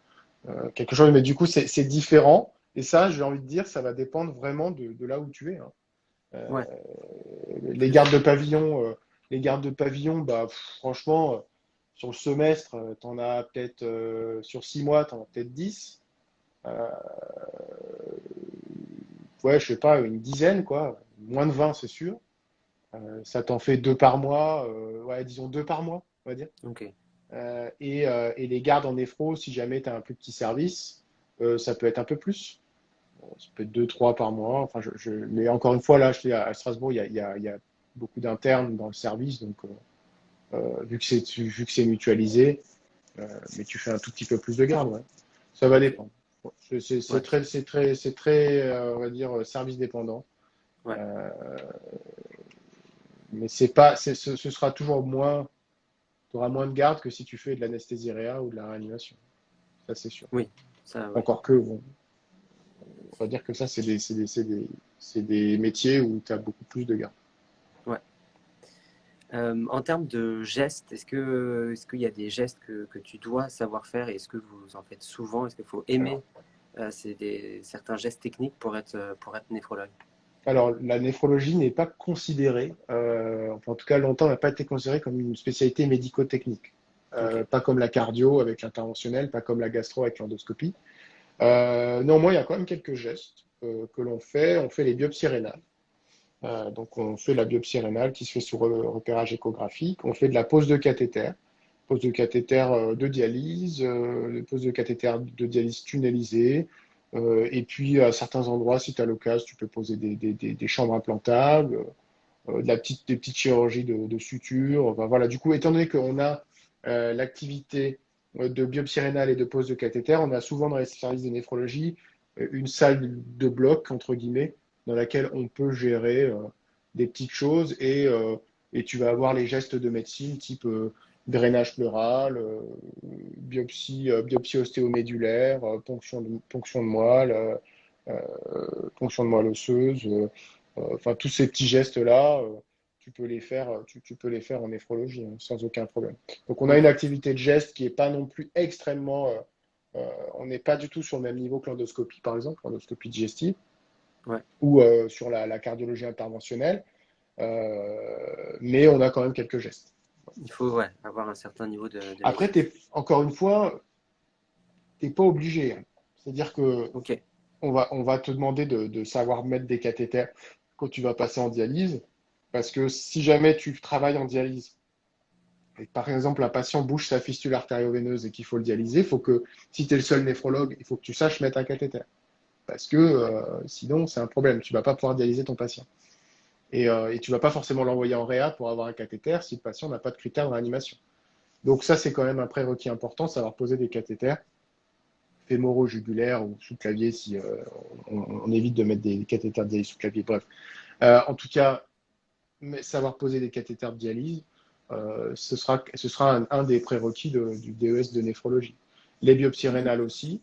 quelque chose. Mais du coup, c'est différent. Et ça, j'ai envie de dire, ça va dépendre vraiment de là où tu es, hein. Euh, Ouais. les gardes de pavillon, bah, franchement, sur le semestre, tu en as peut-être, sur 6 mois, tu en as peut-être 10. Euh, ouais, je sais pas, une dizaine, quoi. Moins de 20, c'est sûr. Ça t'en fait deux par mois. Ouais, disons deux par mois, on va dire. Ok. Et les gardes en néphro, si jamais tu as un plus petit service, ça peut être un peu plus. Ça peut être 2, 3 par mois. Enfin, mais encore une fois, là, à Strasbourg, il y a beaucoup d'internes dans le service, donc vu que c'est mutualisé, mais tu fais un tout petit peu plus de garde, ouais. Ça va Ok. dépendre. Ouais. Ouais. C'est très, on va dire, service dépendant. Ouais. Euh, mais c'est pas, ce sera toujours moins, tu auras moins de garde que si tu fais de l'anesthésie réa ou de la réanimation. Ça, c'est sûr. Oui. Ça, ouais. Encore que, bon, on va dire que ça, c'est des métiers où tu as beaucoup plus de garde. Ouais. En termes de gestes, est-ce qu'il y a des gestes que tu dois savoir faire et est-ce que vous en faites souvent? Est-ce qu'il faut Alors, aimer certains gestes techniques pour être néphrologue? alors, la néphrologie n'est pas considérée, enfin, en tout cas longtemps, n'a pas été considérée comme une spécialité médico-technique. Ok. Pas comme la cardio avec l'interventionnel, pas comme la gastro avec l'endoscopie. Néanmoins, il y a quand même quelques gestes que l'on fait. On fait les biopsies rénales. Donc, on fait la biopsie rénale qui se fait sous repérage échographique. On fait de la pose de cathéter de dialyse, pose de cathéter de dialyse tunnelisée. Et puis, à certains endroits, si tu as l'occasion, tu peux poser des chambres implantables, des petites chirurgies de suture. Enfin, voilà. Du coup, étant donné qu'on a l'activité de biopsie rénale et de pose de cathéter, on a souvent dans les services de néphrologie une salle de bloc, entre guillemets, dans laquelle on peut gérer des petites choses et tu vas avoir les gestes de médecine type drainage pleural, biopsie ostéomédulaire, ponction de moelle, ponction de moelle osseuse, enfin tous ces petits gestes-là, tu peux les faire en néphrologie hein, sans aucun problème. Donc on a une Ok. activité de geste qui n'est pas non plus extrêmement, on n'est pas du tout sur le même niveau que l'endoscopie par exemple, l'endoscopie digestive Ouais. ou sur la cardiologie interventionnelle, mais on a quand même quelques gestes. Il faut ouais, avoir un certain niveau de Après, maîtrise. encore une fois, tu n'es pas obligé, hein. C'est-à-dire que Ok. on va te demander de savoir mettre des cathéters quand tu vas passer en dialyse, parce que si jamais tu travailles en dialyse, et que, par exemple un patient bouge sa fistule artério-veineuse et qu'il faut le dialyser, il faut que, si tu es le seul néphrologue, il faut que tu saches mettre un cathéter. Parce que Ouais. sinon, c'est un problème. Tu ne vas pas pouvoir dialyser ton patient. Et tu ne vas pas forcément l'envoyer en réa pour avoir un cathéter si le patient n'a pas de critères de réanimation. Donc ça, c'est quand même un prérequis important, savoir poser des cathéters fémoro-jugulaires ou sous clavier si on évite de mettre des cathéters de dialyse sous clavier. Bref. En tout cas, savoir poser des cathéters de dialyse, ce sera un des prérequis du DES de néphrologie. Les biopsies Mhm. rénales aussi.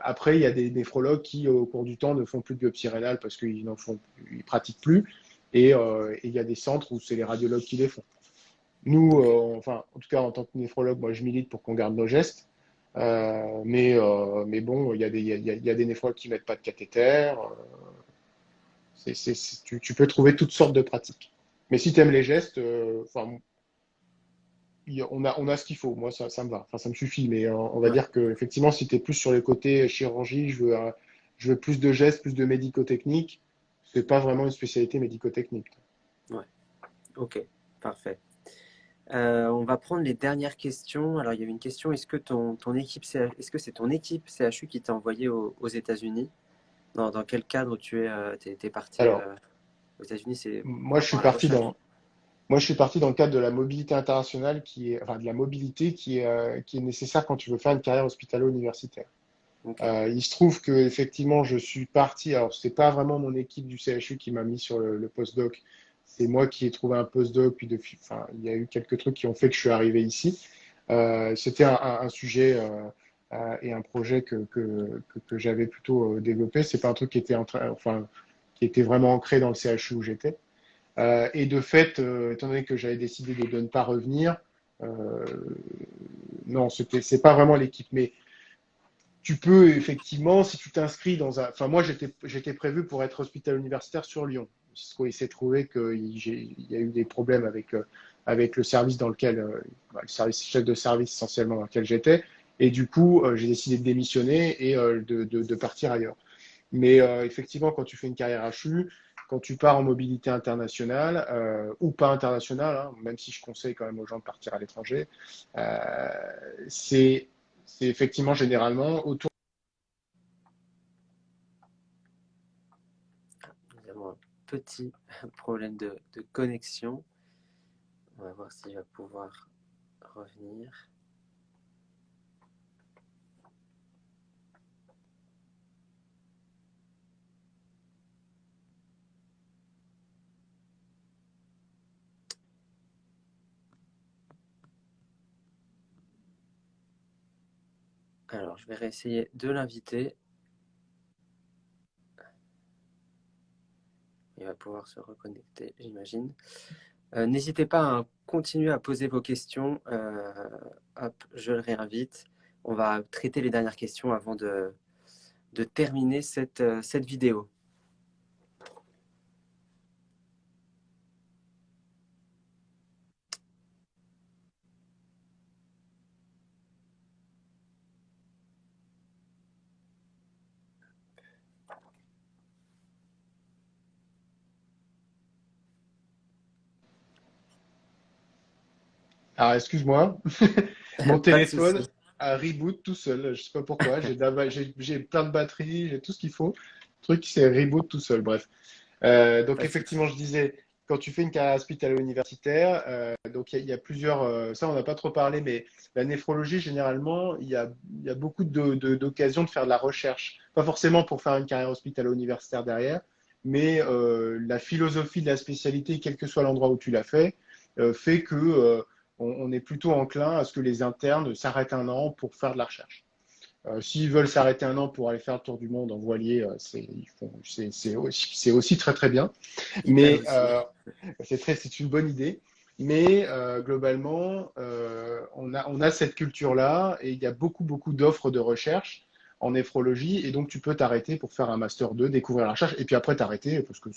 Après, il y a des néphrologues qui, au cours du temps, ne font plus de biopsie rénale parce qu'ils n'en font, ils pratiquent plus. Et il y a des centres où c'est les radiologues qui les font. Nous, Ok. enfin, en tout cas, en tant que néphrologue, moi, je milite pour qu'on garde nos gestes. Mais bon, il y a des néphrologues qui ne mettent pas de cathéter. Tu peux trouver toutes sortes de pratiques. Mais si tu aimes les gestes, enfin, on a ce qu'il faut. Moi, ça me va. Enfin, ça me suffit. Mais on va Ouais. dire que effectivement, si tu es plus sur les côtés chirurgie, je veux plus de gestes, plus de médico-technique. C'est pas vraiment une spécialité médico-technique. Ouais. Ok. Parfait. On va prendre les dernières questions. Alors, il y avait une question, est-ce que ton équipe, est-ce que c'est ton équipe CHU qui t'a envoyé aux États-Unis? Dans quel cadre t'es parti Alors, aux États-Unis? C'est moi, par je suis rapport à la parti recherche? dans, Moi, je suis parti dans le cadre de la mobilité internationale enfin, de la mobilité qui est nécessaire quand tu veux faire une carrière hospitalo-universitaire. Ok. Il se trouve que effectivement, je suis parti. Alors, c'est pas vraiment mon équipe du CHU qui m'a mis sur le postdoc. C'est moi qui ai trouvé un postdoc. Enfin, il y a eu quelques trucs qui ont fait que je suis arrivé ici. C'était un sujet et un projet que j'avais plutôt développé. C'est pas un truc qui était enfin, qui était vraiment ancré dans le CHU où j'étais. Et de fait, étant donné que j'avais décidé de ne pas revenir, euh, non, c'est pas vraiment l'équipe. Mais tu peux effectivement, si tu t'inscris dans un. Enfin, moi, j'étais prévu pour être hospital universitaire sur Lyon. Il s'est trouvé qu'il y a eu des problèmes avec le service dans lequel, le service, chef de service essentiellement dans lequel j'étais. Et du coup, j'ai décidé de démissionner et de partir ailleurs. Mais effectivement, quand tu fais une carrière HU, quand tu pars en mobilité internationale ou pas internationale, hein, même si je conseille quand même aux gens de partir à l'étranger, euh, c'est effectivement généralement autour. Nous avons un petit problème de connexion. On va voir s'il va pouvoir revenir. Alors, je vais réessayer de l'inviter. Il va pouvoir se reconnecter, j'imagine. N'hésitez pas à continuer à poser vos questions. Hop, je le réinvite. On va traiter les dernières questions avant de terminer cette vidéo. Alors, excuse-moi, mon Pas de téléphone souci. a reboot tout seul. Je sais pas pourquoi. J'ai plein de batteries, j'ai tout ce qu'il faut. Le truc qui s'est reboot tout seul. Bref. Donc Pas de souci. effectivement, je disais, quand tu fais une carrière hospitalo-universitaire, donc il y a plusieurs, ça on n'a pas trop parlé, mais la néphrologie, généralement, il y a beaucoup d'occasions de faire de la recherche. Pas forcément pour faire une carrière hospitalo-universitaire derrière, mais la philosophie de la spécialité, quel que soit l'endroit où tu l'as fait que on est plutôt enclin à ce que les internes s'arrêtent un an pour faire de la recherche. S'ils veulent s'arrêter un an pour aller faire le tour du monde en voilier, c'est aussi très très bien. Idéal Mais aussi. c'est une bonne idée. Mais globalement, on a cette culture-là et il y a beaucoup d'offres de recherche en néphrologie et donc tu peux t'arrêter pour faire un master 2, découvrir la recherche et puis après t'arrêter parce que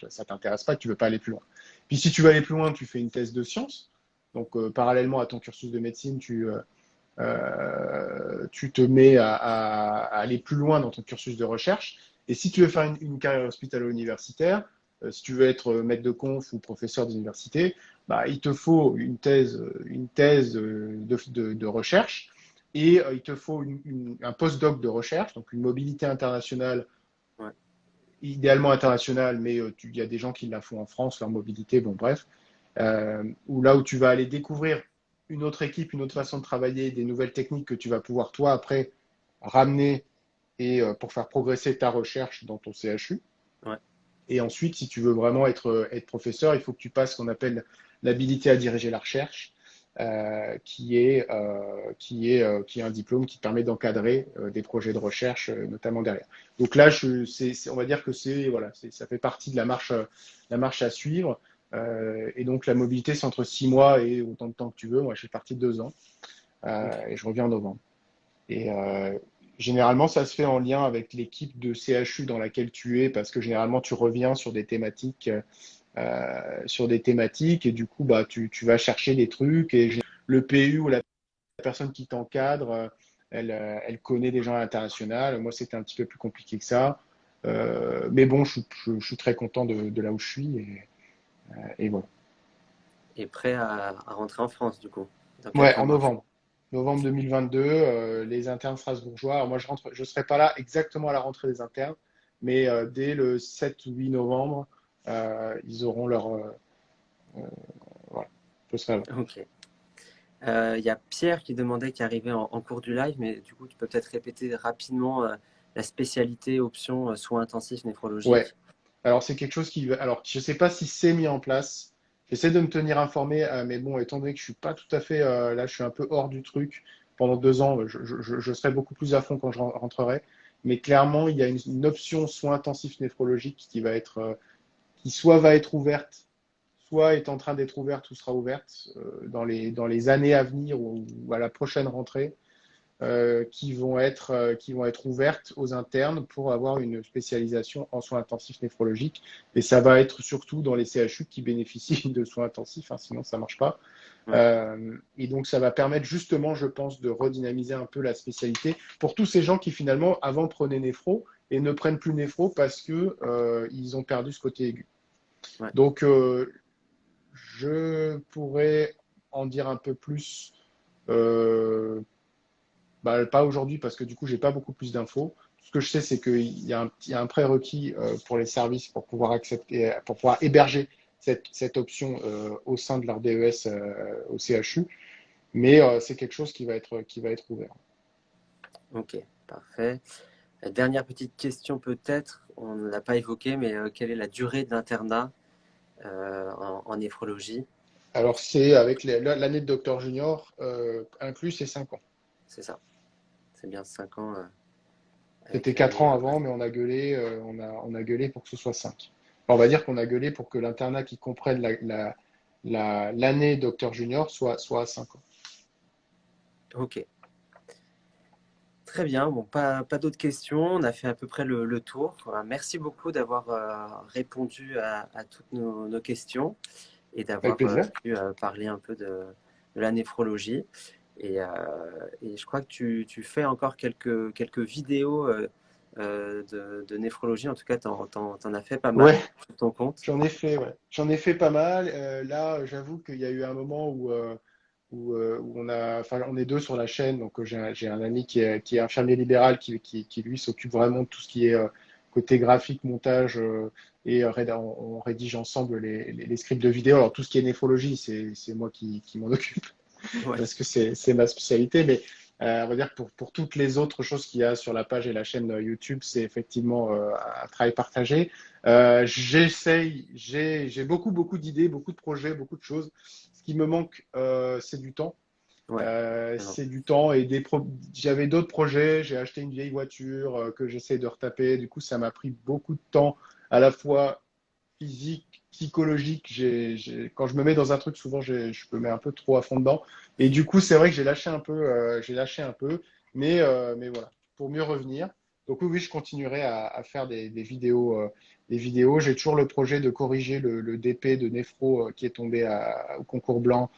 ça t'intéresse pas, tu veux pas aller plus loin. Puis si tu veux aller plus loin, tu fais une thèse de sciences. Donc parallèlement à ton cursus de médecine, tu te mets à aller plus loin dans ton cursus de recherche. Et si tu veux faire une carrière hospitalo-universitaire, si tu veux être maître de conf ou professeur d'université, bah, il te faut une thèse de recherche et il te faut un post-doc de recherche, donc une mobilité internationale, Ouais. idéalement internationale, mais il y a des gens qui la font en France, leur mobilité, bon bref, où là où tu vas aller découvrir une autre équipe, une autre façon de travailler, des nouvelles techniques que tu vas pouvoir toi après ramener et pour faire progresser ta recherche dans ton CHU. Ouais. Et ensuite, si tu veux vraiment être professeur, il faut que tu passes ce qu'on appelle l'habilité à diriger la recherche, qui est un diplôme qui te permet d'encadrer des projets de recherche, notamment derrière. Donc là, on va dire que voilà, ça fait partie de la marche à suivre. Et donc la mobilité, c'est entre 6 mois et autant de temps que tu veux. Moi, je suis parti de 2 ans Okay. et je reviens en novembre. Et généralement, ça se fait en lien avec l'équipe de CHU dans laquelle tu es, parce que généralement, tu reviens sur des thématiques et du coup, bah, tu vas chercher des trucs et le PU ou la personne qui t'encadre, elle connaît des gens à l'international. Moi, c'était un petit peu plus compliqué que ça. Mais bon, je suis très content de là où je suis et voilà. Et prêt à rentrer en France, du coup, dans Ouais, quelques en mois. novembre. Novembre 2022, les internes strasbourgeois. Alors moi, je serai pas là exactement à la rentrée des internes, mais dès le 7 ou 8 novembre, ils auront euh, voilà, je serai là. Ok. Il y a Pierre qui demandait, qui arrivait en cours du live, mais du coup, tu peux peut-être répéter rapidement la spécialité option soins intensifs Ouais. néphrologiques. Alors c'est quelque chose alors je sais pas si c'est mis en place. J'essaie de me tenir informé, mais bon, étant donné que je suis pas tout à fait là, je suis un peu hors du truc pendant 2 ans. Je serai beaucoup plus à fond quand je rentrerai. Mais clairement, il y a une option soins intensifs néphrologiques qui soit va être ouverte, soit est en train d'être ouverte ou sera ouverte dans les années à venir ou à la prochaine rentrée, qui vont être ouvertes aux internes pour avoir une spécialisation en soins intensifs néphrologiques. Et ça va être surtout dans les CHU qui bénéficient de soins intensifs, hein, sinon ça ne marche pas. Ouais. Et donc, ça va permettre justement, je pense, de redynamiser un peu la spécialité pour tous ces gens qui finalement, avant, prenaient néphro et ne prennent plus néphro parce que ils ont perdu ce côté aigu. Ouais. Donc, je pourrais en dire un peu plus, pas aujourd'hui parce que du coup, j'ai pas beaucoup plus d'infos. Tout ce que je sais, c'est qu'il y a un prérequis pour les services pour pouvoir accepter, pour pouvoir héberger cette option au sein de leur DES au CHU. Mais c'est quelque chose qui va être ouvert. Ok, parfait. Dernière petite question peut-être, on ne l'a pas évoqué, mais quelle est la durée d'internat en néphrologie? Alors, c'est avec l'année de docteur junior inclus, c'est 5 ans. C'est ça, c'est bien 5 ans avec C'était 4 l'année. ans avant, mais on a gueulé, on a gueulé pour que ce soit 5. On va dire qu'on a gueulé pour que l'internat qui comprenne l'année docteur junior soit à 5 ans. Ok, très bien. Bon, pas d'autres questions. On a fait à peu près le tour. Merci beaucoup d'avoir répondu à toutes nos questions et Avec d'avoir plaisir. pu parler un peu de la néphrologie. Et, euh, et je crois que tu fais encore quelques vidéos de néphrologie. En tout cas, tu en as fait pas mal Ouais, sur ton compte. j'en ai fait, ouais. J'en ai fait pas mal. Là, j'avoue qu'il y a eu un moment où enfin, on est deux sur la chaîne. Donc, j'ai un ami qui est infirmier libéral qui lui, s'occupe vraiment de tout ce qui est côté graphique, montage, et on rédige ensemble les scripts de vidéo. Alors, tout ce qui est néphrologie, c'est moi qui m'en occupe Ouais, parce que c'est ma spécialité. Mais on va dire que pour toutes les autres choses qu'il y a sur la page et la chaîne YouTube, c'est effectivement un travail partagé. J'ai beaucoup d'idées, beaucoup de projets, beaucoup de choses. Ce qui me manque, c'est du temps. ouais. Non. C'est du temps et j'avais d'autres projets. J'ai acheté une vieille voiture que j'essaie de retaper. Du coup, ça m'a pris beaucoup de temps, à la fois physique, psychologique. Quand je me mets dans un truc, souvent, je me mets un peu trop à fond dedans. Et du coup, c'est vrai que j'ai lâché un peu, mais voilà, pour mieux revenir. Donc oui, je continuerai à faire des vidéos. Des vidéos. J'ai toujours le projet de corriger le DP de Néphro qui est tombé au concours blanc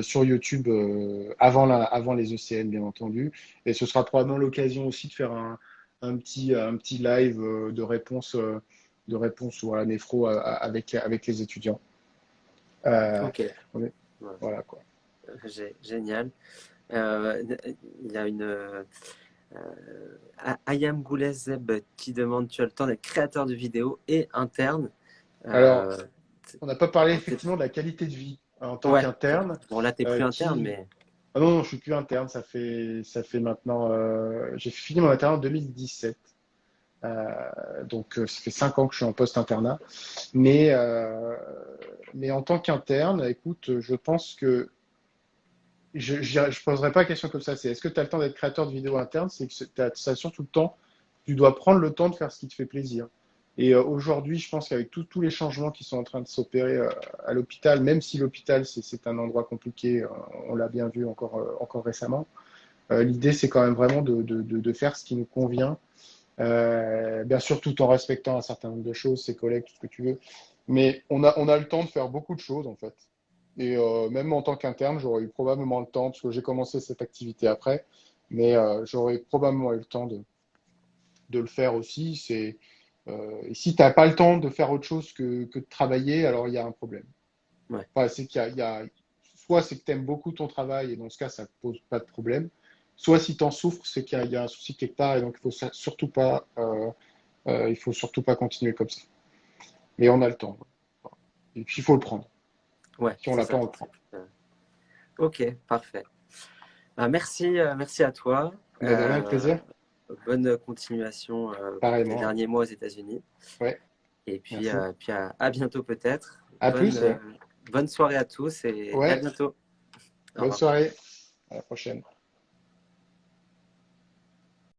sur YouTube avant les ECN, bien entendu. Et ce sera probablement l'occasion aussi de faire un petit live de réponse ou à la néphro avec les étudiants. Euh, Ok. on est- Ouais. voilà quoi. Génial. Il y a Ayam Goulezeb qui demande, tu as le temps d'être créateur de vidéos et interne. Alors, Euh, on n'a pas parlé alors effectivement de la qualité de vie en tant ouais, qu'interne. bon là t'es plus interne, Qui mais Ah non, je suis plus interne. Ça fait maintenant. J'ai fini mon internat en 2017. Donc, ça fait 5 ans que je suis en post-internat. Mais, euh, mais en tant qu'interne, écoute, je pense que je poserai pas la question comme ça. C'est est-ce que tu as le temps d'être créateur de vidéos internes? C'est que tu as surtout le temps. Tu dois prendre le temps de faire ce qui te fait plaisir. Et aujourd'hui, je pense qu'avec tous les changements qui sont en train de s'opérer à l'hôpital, même si l'hôpital, c'est un endroit compliqué, on l'a bien vu encore récemment, l'idée, c'est quand même vraiment de faire ce qui nous convient, bien sûr tout en respectant un certain nombre de choses, ses collègues, tout ce que tu veux. Mais on a le temps de faire beaucoup de choses, en fait. Et même en tant qu'interne, j'aurais eu probablement le temps, parce que j'ai commencé cette activité après, mais j'aurais probablement eu le temps de le faire aussi. Et si tu n'as pas le temps de faire autre chose que de travailler, alors il y a un problème. ouais, Enfin, c'est soit c'est que tu aimes beaucoup ton travail, et dans ce cas, ça ne pose pas de problème. Soit si tu en souffres, c'est qu'il y a un souci quelque part, et donc il faut surtout pas continuer comme ça. Mais on a le temps. Et puis il faut le prendre. ouais, Si on c'est l'a pas, ça. on le prend. Ok, parfait. Bah, merci à toi. Mais de rien, avec plaisir. Bonne continuation pour tes Pareillement. derniers mois aux États-Unis. Ouais, Et puis, merci. à bientôt peut-être. À plus, ouais. Bonne soirée à tous et à Ouais, bientôt. Au bonne revoir. soirée. À la prochaine.